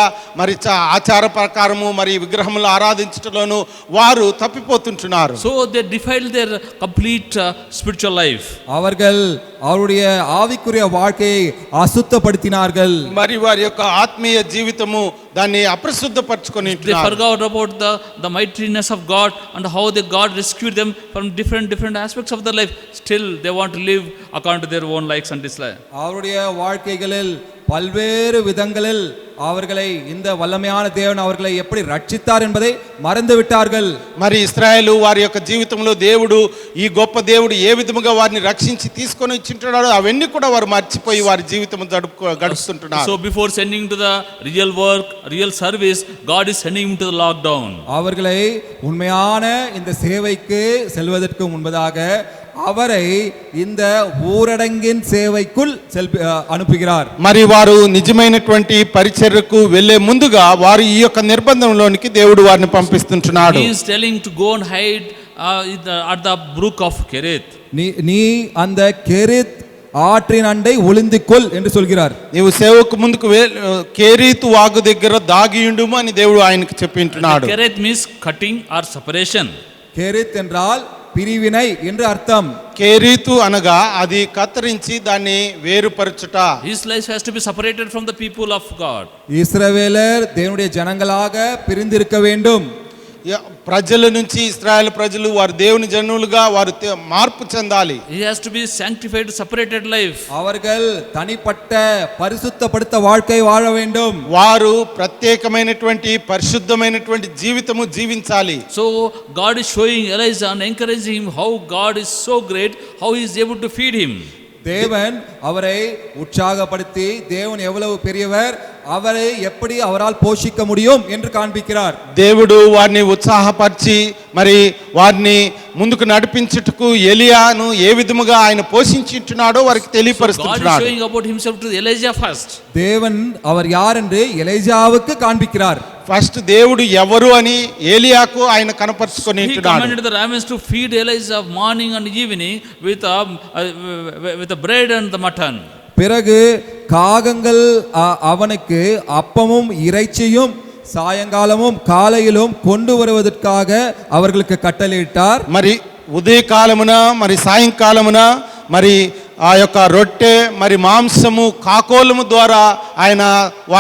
మరి ఆచార ప్రకారము మరి విగ్రహములు ఆరాధించటలోను వారు తప్పిపోతుంటున్నారు. So they defile their complete spiritual life. அவர்கள் அவருடைய ஆவிக்குரிய வாழ்க்கையை அசுத்தப்படுத்தினார்கள். మరి వారి యొక్క ఆత్మీయ జీవితము దాన్ని అపరిశుద్ధపరచుకొని They forgot about the mightiness of God and how God rescued them from different aspects of their life. Still they want to live according to their own likes and dislikes. அவருடைய வாழ்க்கைகளில் பல்வேறு விதங்களில் அவர்களை இந்த வல்லமையான தேவன் அவர்களை எப்படி ரட்சித்தார் என்பதை மறந்து விட்டார்கள். మరి ఇశ్రాయేలు వారి యొక్క జీవితంలో దేవుడు ఈ గొప్ప దేవుడు ఏ విధముగా వారిని రక్షించి తీసుకొని వచ్చింటున్నాడో అవన్నీ కూడా వారు మర్చిపోయి వారి జీవితం గడుపుతుంటున్నారు. So before sending to the real work, real service, God is sending him to the lockdown. அவர்களை உண்மையான இந்த சேவைக்கு செல்வதற்கு முன்பதாக அவரை இந்த ஊரடங்கின் சேவைக்குள் அனுப்புகிறார். మరి వారు నిజమైనటువంటి పరిచర్యకు వెళ్ళే ముందుగా వారు ఈ యొక్క నిర్బంధంలోనికి దేవుడు వారిని పంపిస్తుంటున్నాడు. He is telling to go and hide at the brook of Kerith. நீ அந்த கெரித் ஆற்றின் அண்டை ஒளிந்துக்கொள் என்று சொல்கிறார். నీవు సేవకు ముందుకు కేరీతు వాగు దగ్గర దాగియుండుము అని దేవుడు ఆయనకు చెప్పింటున్నాడు. Kerith means cutting or separation. கெரித் என்றால் பிரிவினை என்று அர்த்தம். కేరీతు అనగా అది కత్తిరించి దాన్ని వేరుపరచుట. His life has to be separated from the people of God. இஸ்ரவேலர் தேவனுடைய ஜனங்களாக பிரிந்திருக்க வேண்டும். ప్రజల నుంచి ఇశ్రాయేల్ ప్రజలు వారు దేవుని జనులుగా వారు మార్పు చెందాలి. He has to be sanctified, separated life. அவர்கள் தனிப்பட்ட பரிசுத்தப்படுத்த வாழ்க்கை வாழ வேண்டும். వారు ప్రత్యేకమైనటువంటి పరిశుద్ధమైనటువంటి జీవితము జీవించాలి. So God is showing Elijah and encouraging him how God is so great, how he is able to feed him. தேவன் அவரை உற்சாகப்படுத்தி தேவன் எவ்வளவு பெரியவர், அவரை எப்படி அவரால் போஷிக்க முடியும் என்று காண்பிக்கிறார். దేవుడు వారిని ఉత్సాహపరిచి మరి వారిని ముందుకు నడిపించుటకు ఎలియాను ఏ విధముగా ఆయన పోషించుచున్నాడో వారికి God is తెలియపరుస్తున్నాడు. showing about himself to Elijah first. தேவன் அவர் யார் என்று எலியாவுக்கு காண்பிக்கிறார். ఫస్ట్ దేవుడు ఎవరు అని ఏలియాకు ఆయన కనపరుచుకొని He ఉంటున్నాడు. commanded the ravens to feed Elijah morning and evening with the bread and the mutton. பிறகு காகங்கள் அவனுக்கு அப்பமும் இறைச்சியும் சாயங்காலமும் காலையிலும் கொண்டு வருவதற்காக அவர்களுக்கு கட்டளையிட்டார். మరి ఉదయకాలమున మరి సాయంకాలమున మరి ఆ యొక్క రొట్టె మరి మాంసము కాకోలము ద్వారా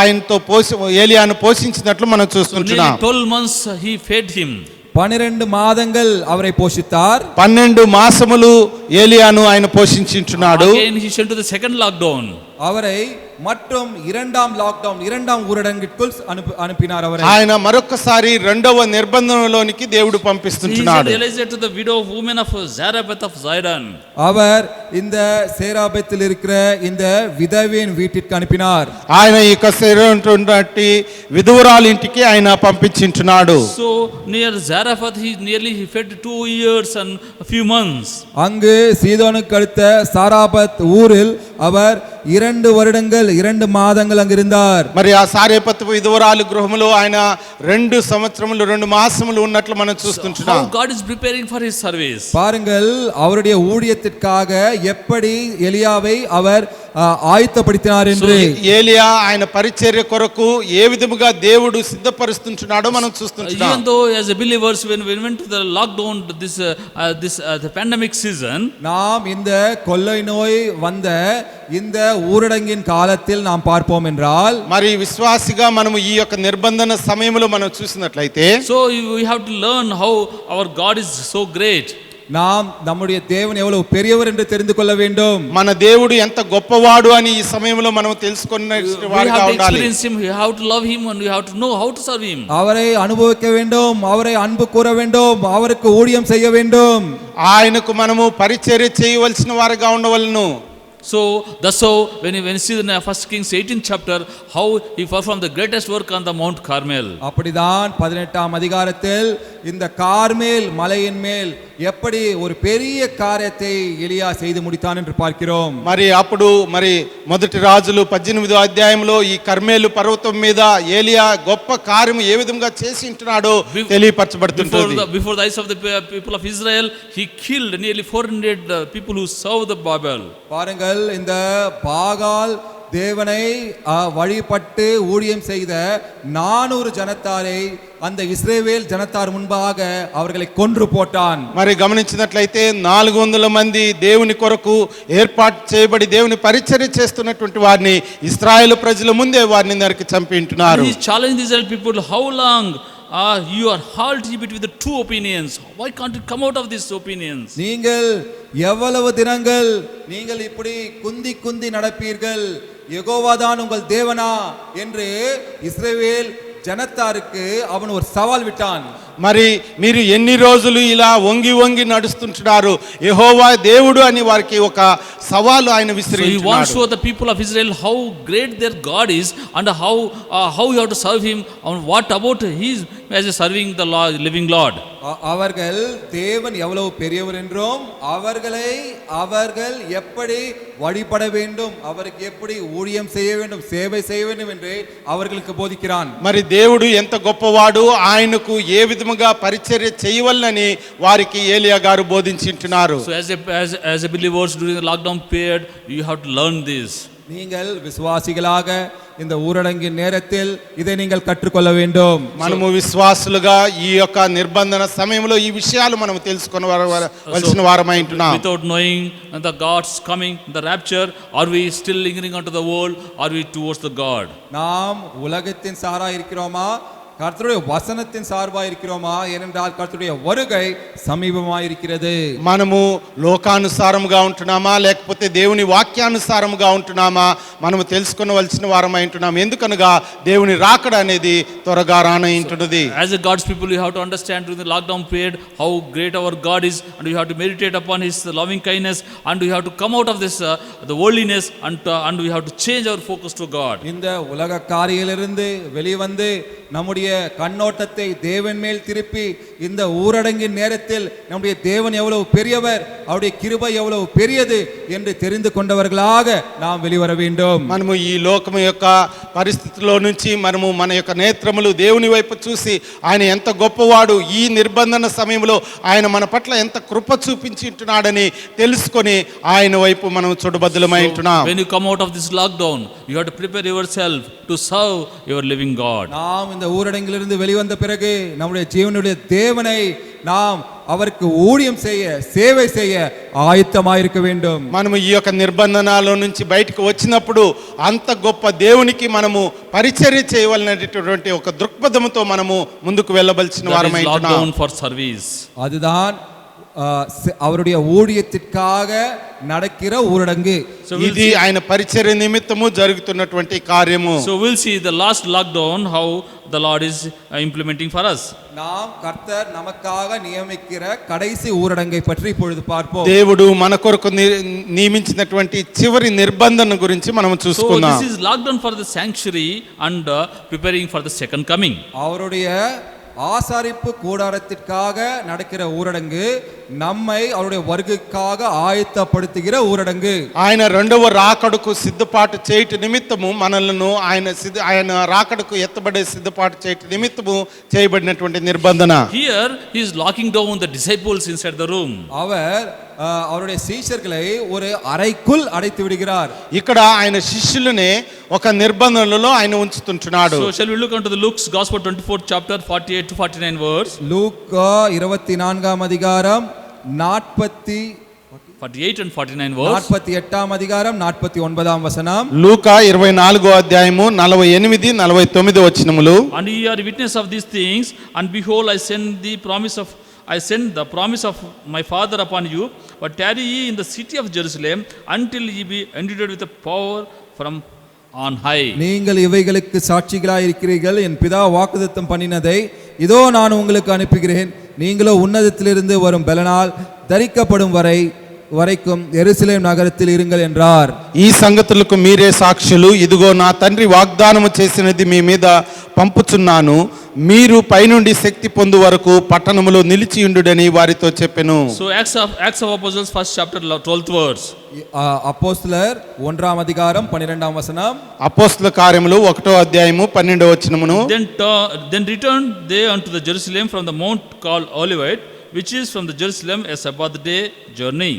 ఆయనతో ఏలియాను పోషించినట్లు మనం So చూస్తుంటున్నాం. nearly 12 months he fed him. 12 மாதங்கள் அவரை போஷித்தார். 12 మాసములు ఏలియాను ఆయన పోషించుచున్నాడు. Again he sent to the second lockdown. அவரை மற்றும் இரண்டாம் லாக்டவுன் இரண்டாம் ஊரடங்கிற்குள் அனுப்பினார். அவரை ఆయన మరొకసారి రెండవ నిర్బంధంలోనికి దేవుడు He పంపిస్తున్నాడు. sent Elijah to the widow woman of Zarephath of Zidon. அவர் இந்த சேராபத்தில் இருக்கிற இந்த விதவையின் வீட்டிற்கு அனுப்பினார். ఆయన ఇక శరీరటువంటి విధురాలు ఇంటికి ఆయన పంపించుచున్నాడు. So near Zarephath he fed 2 years and a few months. அங்கு சீதோனுக்கு அடுத்த சாராபத் ஊரில் அவர் 2 வருடங்கள் 2 மாதங்கள் அங்கு இருந்தார். మరి ఆ సారేపతు విధురాలు గృహములో ఆయన 2 సంవత్సరములు 2 మాసములు ఉన్నట్లు మనం చూస్తుంటున్నాం. How God is preparing for his service. பாருங்கள் அவருடைய ஊழியத்திற்காக எப்படி எலியாவை அவர் ஆயத்தப்படுத்தினார் என்று. ఏలియా ఆయన పరిచర్య కొరకు ఏ విధముగా దేవుడు సిద్ధపరుస్తుంటున్నాడో మనం చూస్తుంటున్నాం. Even though as a believers when we went to the lockdown the pandemic season, நாம் இந்த கொள்ளை நோய் வந்த இந்த ஊரடங்கின் காலத்தில் நாம் பார்ப்போம் என்றால் మరి విశ్వాసిగా మనము ఈ యొక్క నిర్బంధన సమయంలో మనం చూసినట్లయితే so we have to learn how our God is so great. நாம் நம்முடைய தேவன் எவ்வளவு பெரியவர் என்று தெரிந்து கொள்ள வேண்டும். మన దేవుడు ఎంత గొప్పవాడు అని ఈ సమయంలో మనం తెలుసుకునే We వారిగా have to ఉండాలి. experience him, we have to love him and we have to know how to serve him. அவரை அனுபவிக்க வேண்டும், அவரை அன்பு கூற வேண்டும், அவருக்கு ஊழியம் செய்ய வேண்டும். ఆయనకు మనము పరిచర్య చేయవలసిన వారిగా ఉండవలను. So that's how when you see in 1 Kings 18th chapter how he performed the greatest work on the Mount Carmel. அப்படிதான் 18ஆம் அதிகாரத்தில் இந்த கார்மேல் மலையின் மேல் எப்படி ஒரு பெரிய காரியத்தை எலியா செய்து முடித்தான் என்று பார்க்கிறோம். మరి అప్పుడు మరి మొదటి రాజులు 18వ అధ్యాయంలో ఈ కర్మేలు పర్వతం మీద ఏలియా గొప్ప కార్యము ఏ విధంగా చేసి ఉంటున్నాడో తెలియపరచబడుతుంది. Before the eyes of the people of Israel he killed nearly 400 people who served the Babel. பாருங்கள் இந்த பாகால் தேவனை வழிபட்டு ஊழியம் செய்த 400 ஜனத்தாரை அந்த இஸ்ரவேல் ஜனத்தார் முன்பாக அவர்களை கொன்று போட்டான். మరి గమనించినట్లయితే 400 మంది దేవుని కొరకు ఏర్పాటు చేయబడి దేవుని పరిచర్య చేస్తున్నటువంటి వారిని ఇశ్రాయేలు ప్రజల ముందే వారిని నరికి చంపి ఉంటున్నారు. He challenged the Israel people, how long you are halt with the two opinions? Why can't you come out of these opinions? நீங்கள் எவ்வளவு தினங்கள் நீங்கள் இப்படி குந்தி குந்தி நடப்பீர்கள், யெகோவாதான் உங்கள் தேவனா என்று இஸ்ரவேல் ஜனத்தாருக்கு அவன் ஒரு சவால் விட்டான். మరి మీరు ఎన్ని రోజులు ఇలా వంగి వంగి నడుస్తుంటున్నారు, యెహోవా దేవుడు అని వారికి ఒక సవాలు ఆయన So he wants to విసిరించున్నాడు. show the people of Israel how great their God is and how you have to serve him and what about he as a serving the Lord, living Lord. அவர்கள் தேவன் எவ்வளவு பெரியவர் என்றும் அவர்கள் எப்படி வழிபட வேண்டும், அவருக்கு எப்படி ஊழியம் செய்ய வேண்டும், சேவை செய்ய வேண்டும் என்று அவர்களுக்கு போதிக்கிறான். మరి దేవుడు ఎంత గొప్పవాడు, ఆయనకు ఏ విధముగా పరిచర్య చేయవలనని వారికి ఏలియా గారు బోధించుంటున్నారు. So as a believers during the lockdown period you have to learn this. நீங்கள் விசுவாசிகளாக இந்த ஊரடங்கின் நேரத்தில் இதை நீங்கள் கற்றுக்கொள்ள வேண்டும். మనము విశ్వాసులుగా ఈ యొక్క నిర్బంధన సమయంలో ఈ విషయాలు మనం తెలుసుకొనవలసిన వారమై ఉంటున్నాం. Without knowing the God's coming, the rapture, are we still lingering onto the world, are we towards the God? நாம் உலகத்தின் சாரா இருக்கிறோமா, கர்த்தருடைய வசனத்தின் சார்பாக இருக்கிறோமா? ஏனென்றால் கர்த்தருடைய வருகை சமீபமாக இருக்கிறது. మనము లోకానుసారముగా ఉంటున్నామా లేకపోతే దేవుని వాక్యానుసారముగా ఉంటున్నామా మనము తెలుసుకొనవలసిన వారమై ఉంటున్నాం. ఎందుకనగా దేవుని రాకడ అనేది త్వరగా రానయింటున్నది. As a God's people, you have to understand during the lockdown period how great our God is, and you have to meditate upon His loving kindness, and you have to come out of this the worldliness, and we have to change our focus to God. இந்த உலக காரியங்களிலிருந்து வெளிவந்து நம்முடைய கண்ணோட்டத்தை தேவன் மேல் திருப்பி இந்த ஊரடங்கின் நேரத்தில் நம்முடைய தேவன் எவ்வளவு பெரியவர், அவருடைய கிருபை எவ்வளவு பெரியது என்று தெரிந்து கொண்டவர்களாக நாம் வெளிவர வேண்டும். మనము ఈ లోకం యొక్క పరిస్థితిలో నుంచి మనము మన యొక్క నేత్రములు దేవుని వైపు చూసి ఆయన ఎంత గొప్పవాడు, ఈ నిర్బంధన సమయంలో ఆయన మన పట్ల ఎంత కృప చూపించి ఉంటున్నాడని తెలుసుకొని ఆయన వైపు మనం చూడబద్దులమై ఉంటున్నాం. When you come out of this lockdown, you have to prepare yourself to serve your living God. நாம் இந்த ஊரடங்கிலிருந்து வெளிவந்த பிறகு நம்முடைய ஜீவனுடைய தேவனை நாம் அவருக்கு ஊழியம் செய்ய, சேவை செய்ய ஆயத்தமாயிருக்க வேண்டும். మనము ఈ యొక్క నిర్బంధనాల నుంచి బయటకు వచ్చినప్పుడు అంత గొప్ప దేవునికి మనము పరిచర్య చేయవలనటువంటి ఒక దృక్పథంతో మనము ముందుకు వెళ్ళవలసిన That is వారమై ఉంటున్నాం. lockdown for service. அதுதான் அவருடைய ஊழியத்திற்காக நடக்கிற ஊரடங்கு. ఇది ఆయన పరిచర్య నిమిత్తము జరుగుతున్నటువంటి కార్యము. So we'll see the last lockdown how the Lord is implementing for us. நாம் கர்த்தர் நமக்காக நியமிக்கிற கடைசி ஊரடங்கை பற்றி இப்பொழுது பார்ப்போம். దేవుడు మన కొరకు నియమించినటువంటి చివరి నిర్బంధన గురించి మనం So చూసుకుందాం. this is lockdown for the sanctuary and preparing for the second coming. அவருடைய ஆசாரிப்பு கூடாரத்திற்காக நடக்கிற ஊரடங்கு நம்மை அவருடைய வருகைக்காக ஆயத்தப்படுத்துகிற ஊரடங்கு. ఆయన రెండవ రాకడకు సిద్ధపాటు చేయట నిమిత్తము మనలను ఆయన రాకడకు ఎత్తబడే సిద్ధపాటు చేయట నిమిత్తము చేయబడినటువంటి నిర్బంధన. Here he is locking down the disciples inside the room. அவர் அவருடைய சீஷர்களை ஒரு அறைக்குள் அடைத்து விடுகிறார். ఇక్కడ ఆయన శిష్యులనే ఒక నిర్బంధనలో ఆయన ఉంచుతుంటున్నాడు. So shall we look into the Luke's Gospel 24th chapter 48 to 49 verse. லூக்கா 24ஆம் அதிகாரம் 48 and 49 verse. 48ஆம் அதிகாரம் 49ஆம் வசனம். లూకా 24వ అధ్యాయము 48 49 వచనములు. And ye are witness of these things, and behold, I send the promise of my Father upon you, but tarry ye in the city of Jerusalem until ye be endued with the power from on high. நீங்கள் இவைகளுக்கு சாட்சிகளாய் இருக்கிறீர்கள். என் பிதா வாக்குத்தத்தம் பண்ணினதை இதோ நான் உங்களுக்கு அனுப்புகிறேன். நீங்களோ உன்னதத்திலிருந்து வரும் பலனால் தரிக்கப்படும் வரைக்கும் எருசலேம் நகரத்தில் இருங்கள் என்றார். ఈ సంగతులకు మీరే సాక్షులు. ఇదిగో నా తండ్రి వాగ్దానము చేసినది మీ మీద పంపుచున్నాను. మీరు పైనుండి శక్తి పొందు వరకు పట్టణములో నిలిచియుండుడని వారితో చెప్పెను. So Acts of Apostles first chapter 12th verse. அப்போஸ்தலர் 1ஆம் அதிகாரம் 12ஆம் வசனம். అపోస్తల కార్యములు 1వ అధ్యాయము 12వ వచనమును. Then returned they unto the Jerusalem from the mount called Olivet, which is from the Jerusalem a Sabbath day journey.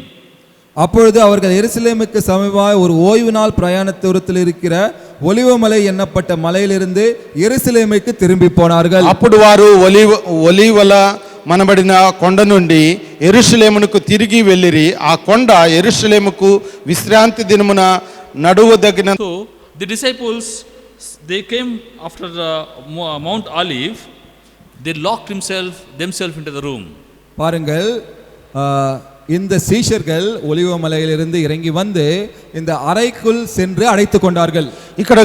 அப்பொழுது அவர்கள் எருசலேமுக்கு சமீபமாய் ஒரு ஓய்வு நாள் பிரயாண தூரத்தில் இருக்கிற ஒலிவமலை எண்ணப்பட்ட மலையிலிருந்து எருசலேமுக்கு திரும்பி போனார்கள். అప్పుడు వారు ఒలీవల మనబడిన కొండ నుండి యెరూషలేమునకు తిరిగి వెళ్ళిరి. ఆ కొండ యెరూషలేముకు విశ్రాంతి దినమున నడువదగిన. So the disciples, they came after Mount Olive, they locked themselves into the room. பாருங்கள், இந்த சீஷர்கள் ஒலிவமலையிலிருந்து இறங்கி வந்து இந்த அறைக்குள் சென்று அடைத்து கொண்டார்கள். ఇక్కడ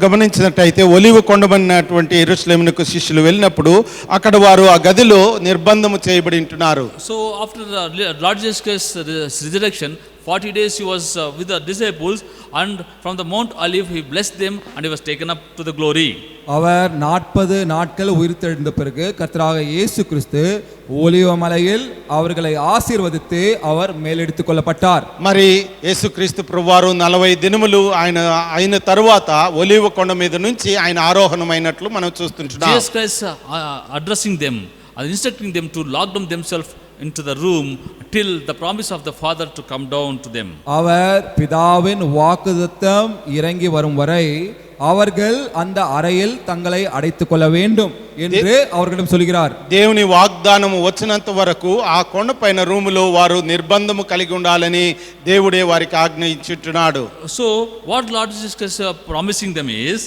గమనించినట్టయితే ఒలివ కొండబడినటువంటి యెరూషలేమునకు శిష్యులు వెళ్ళినప్పుడు అక్కడ వారు ఆ గదిలో నిర్బంధము చేయబడి ఉంటున్నారు. So after the Lord Jesus Christ's resurrection, 40 days he was with the disciples, and from the Mount Olive he blessed them and he was taken up to the glory. அவர் 40 நாட்கள் உயிர்த்தெழுந்த பிறகு கர்த்தராக இயேசு கிறிஸ்து ஒலிவமலையில் அவர்களை ஆசீர்வதித்து அவர் மேலெடுத்துக் கொள்ளப்பட்டார். మరి యేసుక్రీస్తు ప్రభువారు 40 దినములు ఆయన అయిన తరువాత ఒలివ కొండ మీద నుంచి ఆయన ఆరోహణమైనట్లు మనం చూస్తుంటున్నాం. Jesus Christ addressing them and instructing them to lock them themselves into the room till the promise of the Father to come down to them. அவர் பிதாவின் வாக்குத்தத்தம் இறங்கி வரும் வரை அவர்கள் அந்த அறையில் தங்களை அடைத்துக் கொள்ள வேண்டும் என்று அவர்களிடம் சொல்கிறார். దేవుని వాగ్దానము వచ్చినంత వరకు ఆ కొండపైన రూములో వారు నిర్బంధము కలిగి ఉండాలని దేవుడే వారికి ఆజ్ఞ ఇచ్చుచున్నాడు. So what Lord Jesus Christ promising them is,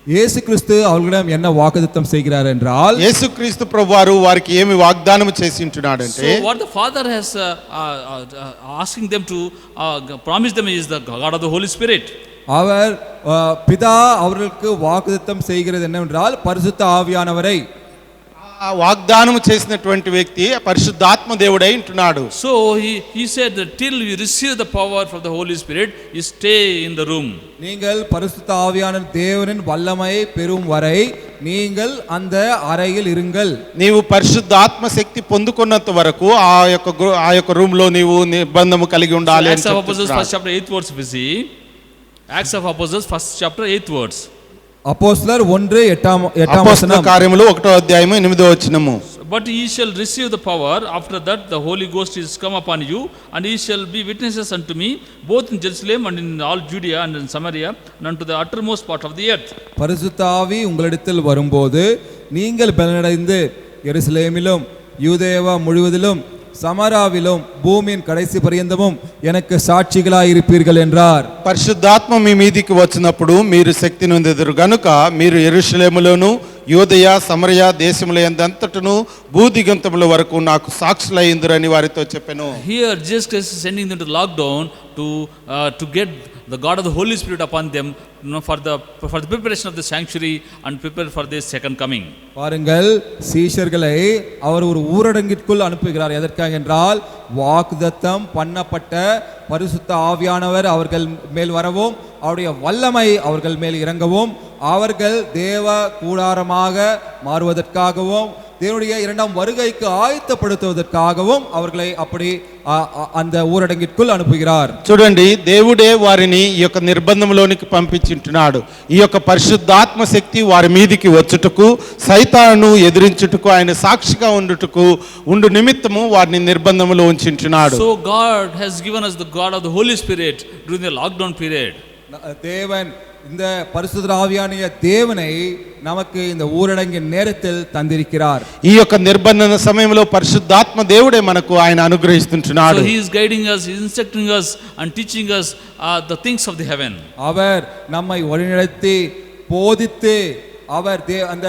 యేసుక్రీస్తు அவர்களிடம் என்ன வாக்குத்தத்தம் செய்கிறார் என்றால் యేసుక్రీస్తు ప్రభువారు వారికి ఏమి వాగ్దానం చేసి ఉంటున్నాడంటే So what the Father has asking them to promise them is the God of the Holy Spirit. அவர் பிதா அவர்களுக்கு வாக்குத்தத்தம் செய்கிறது என்னவென்றால் பரிசுத்த ஆவியானவரை. ఆ వాగ్దానం చేసినటువంటి వ్యక్తి పరిశుద్ధాత్మ దేవుడై ఉంటున్నాడు. So he said that till you receive the power from the Holy Spirit, you stay in the room. நீங்கள் பரிசுத்த ஆவியான தேவனின் வல்லமையை பெறும் வரை நீங்கள் அந்த அறையில் இருங்கள். నీవు పరిశుద్ధాత్మ శక్తి పొందుకున్నంత వరకు ఆ యొక్క రూమ్ లో నీవు నిబంధన కలిగి ఉండాలి అని Acts of Apostles చెప్తున్నాడు. first chapter 8th verse we see. Acts of Apostles first chapter 8th words. அப்போஸ்தலர் 1:8 అపోస్తల வசனம். కార్యములు 1వ అధ్యాయము 8వ వచనము. But ye shall receive the power, after that the Holy Ghost is come upon you, and ye shall be witnesses unto me, both in Jerusalem and in all Judea and in Samaria, and unto the uttermost part of the earth. பரிசுத்த ஆவி உங்களிடத்தில் வரும்போது நீங்கள் பலனடைந்து எருசலேமிலும் யூதேயா முழுவதிலும் சமாராவிலும் பூமியின் கடைசி பரியந்தமும் எனக்கு சாட்சிகளாய் இருப்பீர்கள் என்றார். పరిశుద్ధాత్మ మీ మీదికి వచ్చినప్పుడు మీరు శక్తి నొందెదరు గనుక మీరు యెరూషలేములోను యూదయ సమరయ దేశముల యందంతటను భూదిగంతముల వరకు నాకు సాక్షులయ్యుందురని వారితో చెప్పెను. Here Jesus Christ is sending them to lockdown to get the God of the Holy Spirit upon them, for the preparation of the sanctuary and prepare for this second coming. பாருங்கள், சீஷர்களை அவர் ஒரு ஊரடங்கிற்குள் அனுப்புகிறார். எதற்காக என்றால் வாக்குத்தத்தம் பண்ணப்பட்ட பரிசுத்த ஆவியானவர் அவர்கள் மேல் வரவும் அவருடைய வல்லமை அவர்கள் மேல் இறங்கவும் அவர்கள் தேவ கூடாரமாக மாறுவதற்காகவும் தேவனுடைய இரண்டாம் வருகைக்கு ஆயத்தப்படுத்துவதற்காகவும் அவர்களை அப்படி அந்த ஊரடங்கிற்குள் அனுப்புகிறார். చూడండి, దేవుడే వారిని ఈ యొక్క నిర్బంధంలోనికి పంపించుంటున్నాడు. ఈ యొక్క పరిశుద్ధాత్మ శక్తి వారి మీదికి వచ్చుటకు, సైతాను ఎదిరించుటకు, ఆయన సాక్షిగా ఉండు నిమిత్తము వారిని నిర్బంధంలో ఉంచుంటున్నాడు. So God has given us the God of the Holy Spirit during the lockdown period. தேவன் இந்த பரிசுத்த ஆவியானவருடைய தேவனை நமக்கு இந்த ஊரடங்கின் நேரத்தில் தந்திருக்கிறார். ఈ యొక్క నిర్బంధన సమయంలో పరిశుద్ధాత్మ దేవుడే మనకు ఆయన అనుగ్రహిస్తుంటున్నాడు. So he is guiding us, he is instructing us and teaching us the things of the heaven. அவர் நம்மை வழிநடத்தி போதித்து அவர் அந்த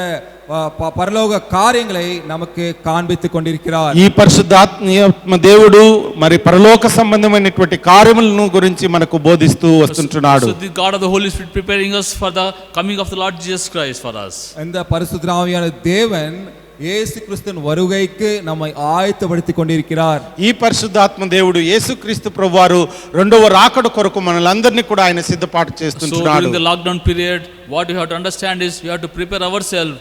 பரலோக காரியங்களை நமக்கு காண்பித்துக் கொண்டிருக்கிறார். ఈ పరిశుద్ధాత్మ దేవుడు మరి పరలోక సంబంధమైనటువంటి కార్యములను గురించి మనకు బోధిస్తూ వస్తుంటున్నాడు. So the God of the Holy Spirit preparing us for the coming of the Lord Jesus Christ for us. இந்த பரிசுத்த ஆவியான தேவன் இயேசு கிறிஸ்துவின் வருகைக்கு நம்மை ஆயத்தப்படுத்திக் கொண்டிருக்கிறார். ఈ పరిశుద్ధాత్మ దేవుడు యేసుక్రీస్తు ప్రభువారు రెండవ రాకడ కొరకు మనలందరినీ కూడా ఆయన సిద్ధపాటు చేస్తుంటున్నాడు. So during the lockdown period, what you have to understand is we have to prepare ourselves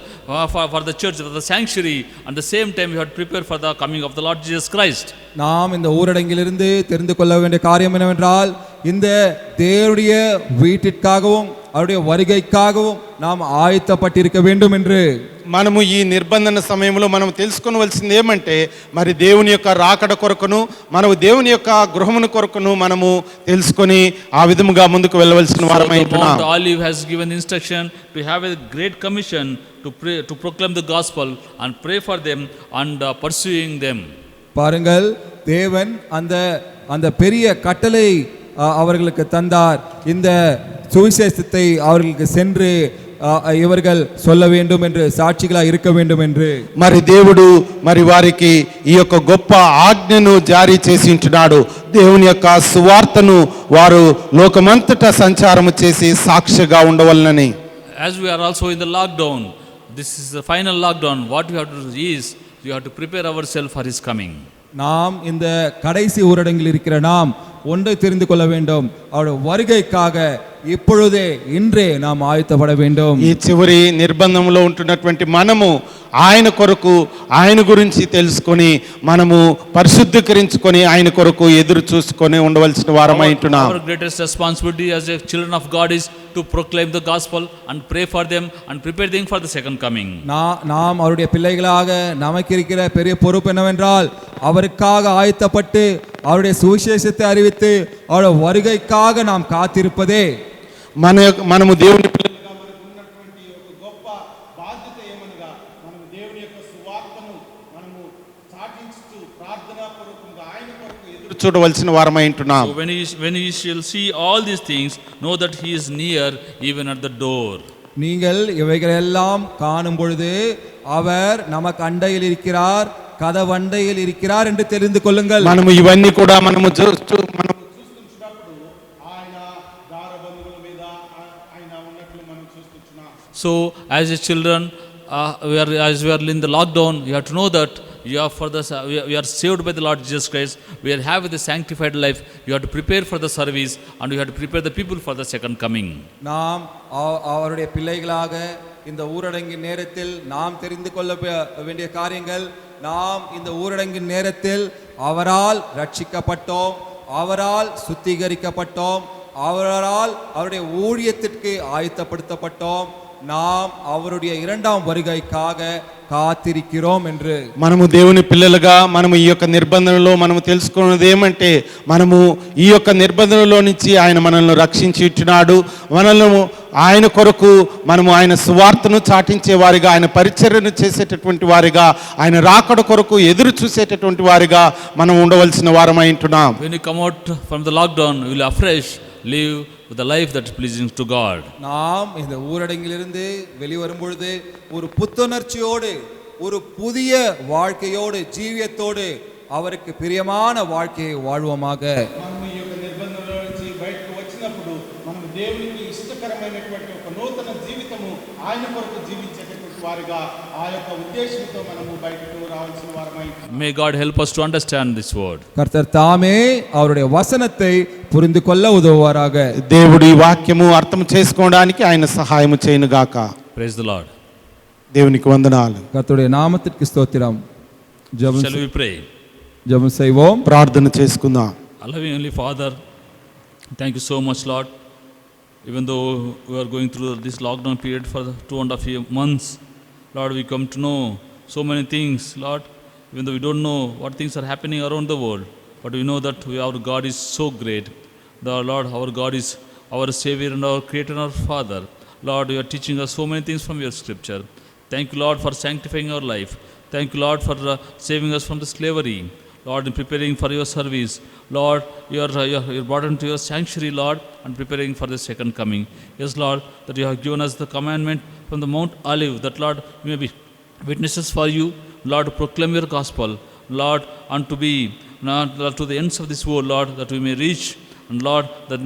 for the church, for the sanctuary, and the same time we have to prepare for the coming of the Lord Jesus Christ. நாம் இந்த ஊரடங்கிலிருந்து தெரிந்து கொள்ள வேண்டிய காரியம் என்னவென்றால் இந்த தேவனுடைய வீட்டிற்காகவும் அவருடைய வருகைக்காகவும் நாம் ஆயத்தப்பட்டிருக்க வேண்டும் என்று. మనము ఈ నిర్బంధన సమయంలో మనం తెలుసుకోవలసింది ఏమంటే మరి దేవుని యొక్క రాకడ కొరకును మనము దేవుని యొక్క గృహమును కొరకును మనము తెలుసుకొని ఆ విధముగా ముందుకు వెళ్ళవలసిన వారమై ఉంటున్నాం. Mount Olive has given instruction to have a great commission to pray, to proclaim the gospel and pray for them and pursuing them. பாருங்கள், தேவன் அந்த பெரிய கட்டளை அவர்களுக்கு தந்தார். இந்த சுவிசேஷத்தை அவர்களுக்கு சென்று இவர்கள் சொல்ல வேண்டும் என்று, సాక్షిగా இருக்க வேண்டும் என்று. మరి దేవుడు మరి వారికి ఈ యొక్క గొప్ప ఆజ్ఞను జారీ చేసి ఉంటున్నాడు. దేవుని యొక్క సువార్తను వారు లోకమంతటా సంచారము చేసి సాక్షిగా ఉండవలనని. As we are also in the lockdown, this is the final lockdown. What we have to do is we have to prepare ourselves for his coming. நாம் இந்த கடைசி ஊரடங்கில் இருக்கிற நாம் ஒன்றை தெரிந்து கொள்ள வேண்டும், அவருடைய வருகைக்காக இப்பொழுதே இன்றே நாம் ஆயத்தப்பட வேண்டும். ఈ చివరి నిర్బంధంలో ఉంటున్నటువంటి మనము ఆయన కొరకు ఆయన గురించి తెలుసుకొని మనము పరిశుద్ధీకరించుకొని ఆయన కొరకు ఎదురు చూసుకొని ఉండవలసిన వారమై ఉంటున్నాం. Our greatest responsibility as a children of God is to proclaim the gospel and pray for them and prepare them for the second coming. நாம் அவருடைய பிள்ளைகளாக நமக்கு இருக்கிற பெரிய பொறுப்பு என்னவென்றால் அவருக்காக ஆயத்தப்பட்டு அவருடைய சுவிசேஷத்தை அறிவித்து அவருடைய வருகைக்காக நாம் காத்திருப்பதே. మనము దేవుని పిల్లలుగా మనకు ఉన్నటువంటి ఒక గొప్ప బాధ్యత ఏమనగా మనము దేవుని యొక్క సువార్తను మనము చాటించుతూ ప్రార్థనాపూర్వకంగా ఆయన కొరకు ఎదురు చూడవలసిన వారమై ఉంటున్నాం. So when you shall see all these things, know that he is near, even at the door. நீங்கள் இவைகளெல்லாம் காணும் பொழுது அவர் நமக்கு அண்டையில் இருக்கிறார், கதவண்டையில் இருக்கிறார் என்று தெரிந்து கொள்ளுங்கள். మనము ఇవన్నీ కూడా మనము చూస్తున్నప్పుడు ఆయన దారబంధువుల మీద ఆయన ఉన్నట్లు మనం చూస్తున్నాం. So, as a children, as we are in the lockdown, you have to know that you are we are saved by the Lord Jesus Christ. We are having the sanctified life. You have to prepare for the service and you have to prepare the people for the second coming. நாம் அவருடைய பிள்ளைகளாக இந்த ஊரடங்கின் நேரத்தில் நாம் தெரிந்து கொள்ள வேண்டிய காரியங்கள், நாம் இந்த ஊரடங்கின் நேரத்தில் அவரால் ரட்சிக்கப்பட்டோம், அவரால் சுத்திகரிக்கப்பட்டோம், அவரால் அவருடைய ஊழியத்திற்கு ஆயத்தப்படுத்தப்பட்டோம், நாம் அவருடைய இரண்டாம் வருகைக்காக కాతిరిக்கிறோம் என்று. మనము దేవుని పిల్లలుగా మనము ఈ యొక్క నిబంధనలో మనము తెలుసుకున్నది ఏమంటే, మనము ఈ యొక్క నిబంధనలో నుంచి ఆయన మనల్ని రక్షించి ఇచ్చినాడు. మనల్ని ఆయన కొరకు మనము ఆయన సువార్తను చాటించే వారిగా, ఆయన పరిచర్యను చేసేటటువంటి వారిగా, ఆయన రాకడ కొరకు ఎదురు చూసేటటువంటి వారిగా మనం ఉండవలసిన వారమై ఉంటున్నాం. When you come out from the lockdown, you will afresh live with the life that is pleasing to God. நாம் இந்த ஊரடங்கிலிருந்து வெளிவரும் பொழுது ஒரு புத்துணர்ச்சியோடு, ஒரு புதிய வாழ்க்கையோடு, ஜீவியத்தோடு அவருக்கு பிரியமான வாழ்க்கையை வாழ்வோமாக. మనము ఈ యొక్క నిబంధనలో నుంచి బయటకు వచ్చినప్పుడు మనము దేవునికి ఇష్టకరమైనటువంటి ఒక నూతన జీవితము ఆయన కొరకు జీవించేటటువంటి వారిగా ఆ యొక్క ఉద్దేశంతో మనము బయటకు రావాల్సిన వారమై. May God help us to understand this word. கர்த்தர் தாமே அவருடைய வசனத்தை புரிந்து கொள்ள உதவுவாராக. దేవుడి వాక్యము అర్థం చేసుకోవడానికి ఆయన సహాయం చేయనుగాక. Praise the Lord. దేవునికి వందనాలు. கர்த்தருடைய நாமத்திற்கு ஸ்தோத்திரம். Shall we pray? ஜெபம் செய்வோம். ప్రార్థన చేసుకుందాం. Loving Heavenly Father, thank you so much, Lord. Even though we are going through this lockdown period for 2.5 months, Lord, we come to know so many things, Lord. Even though we don't know what things are happening around the world, but we know that our God is so great. The Lord, our God is our Savior and our Creator and our Father. Lord, you are teaching us so many things from your Scripture. Thank you, Lord, for sanctifying our life. Thank you, Lord, for saving us from the slavery. Lord, in preparing for your service. Lord, you're brought into your sanctuary, Lord, and preparing for the second coming. Yes, Lord, that you have given us the commandment from the Mount Olive, that, Lord, we may be witnesses for you, Lord, to proclaim your gospel, Lord, and to be to the ends of this world, Lord, that we may reach, and Lord, that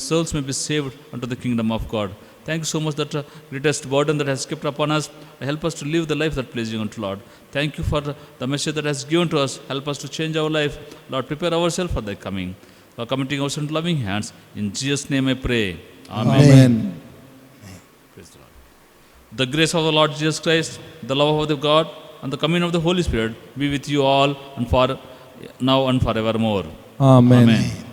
souls may be saved unto the kingdom of God. Thank you so much that greatest burden that has kept upon us. Help us to live the life that pleases you unto Lord. Thank you for the message that has given to us. Help us to change our life. Lord, prepare ourselves for thy coming. Lord, committing ourselves into loving hands. In Jesus' name I pray. Amen. Amen. Praise the Lord. The grace of the Lord Jesus Christ, the love of the God, and the coming of the Holy Spirit be with you all and for now and forevermore. Amen. Amen.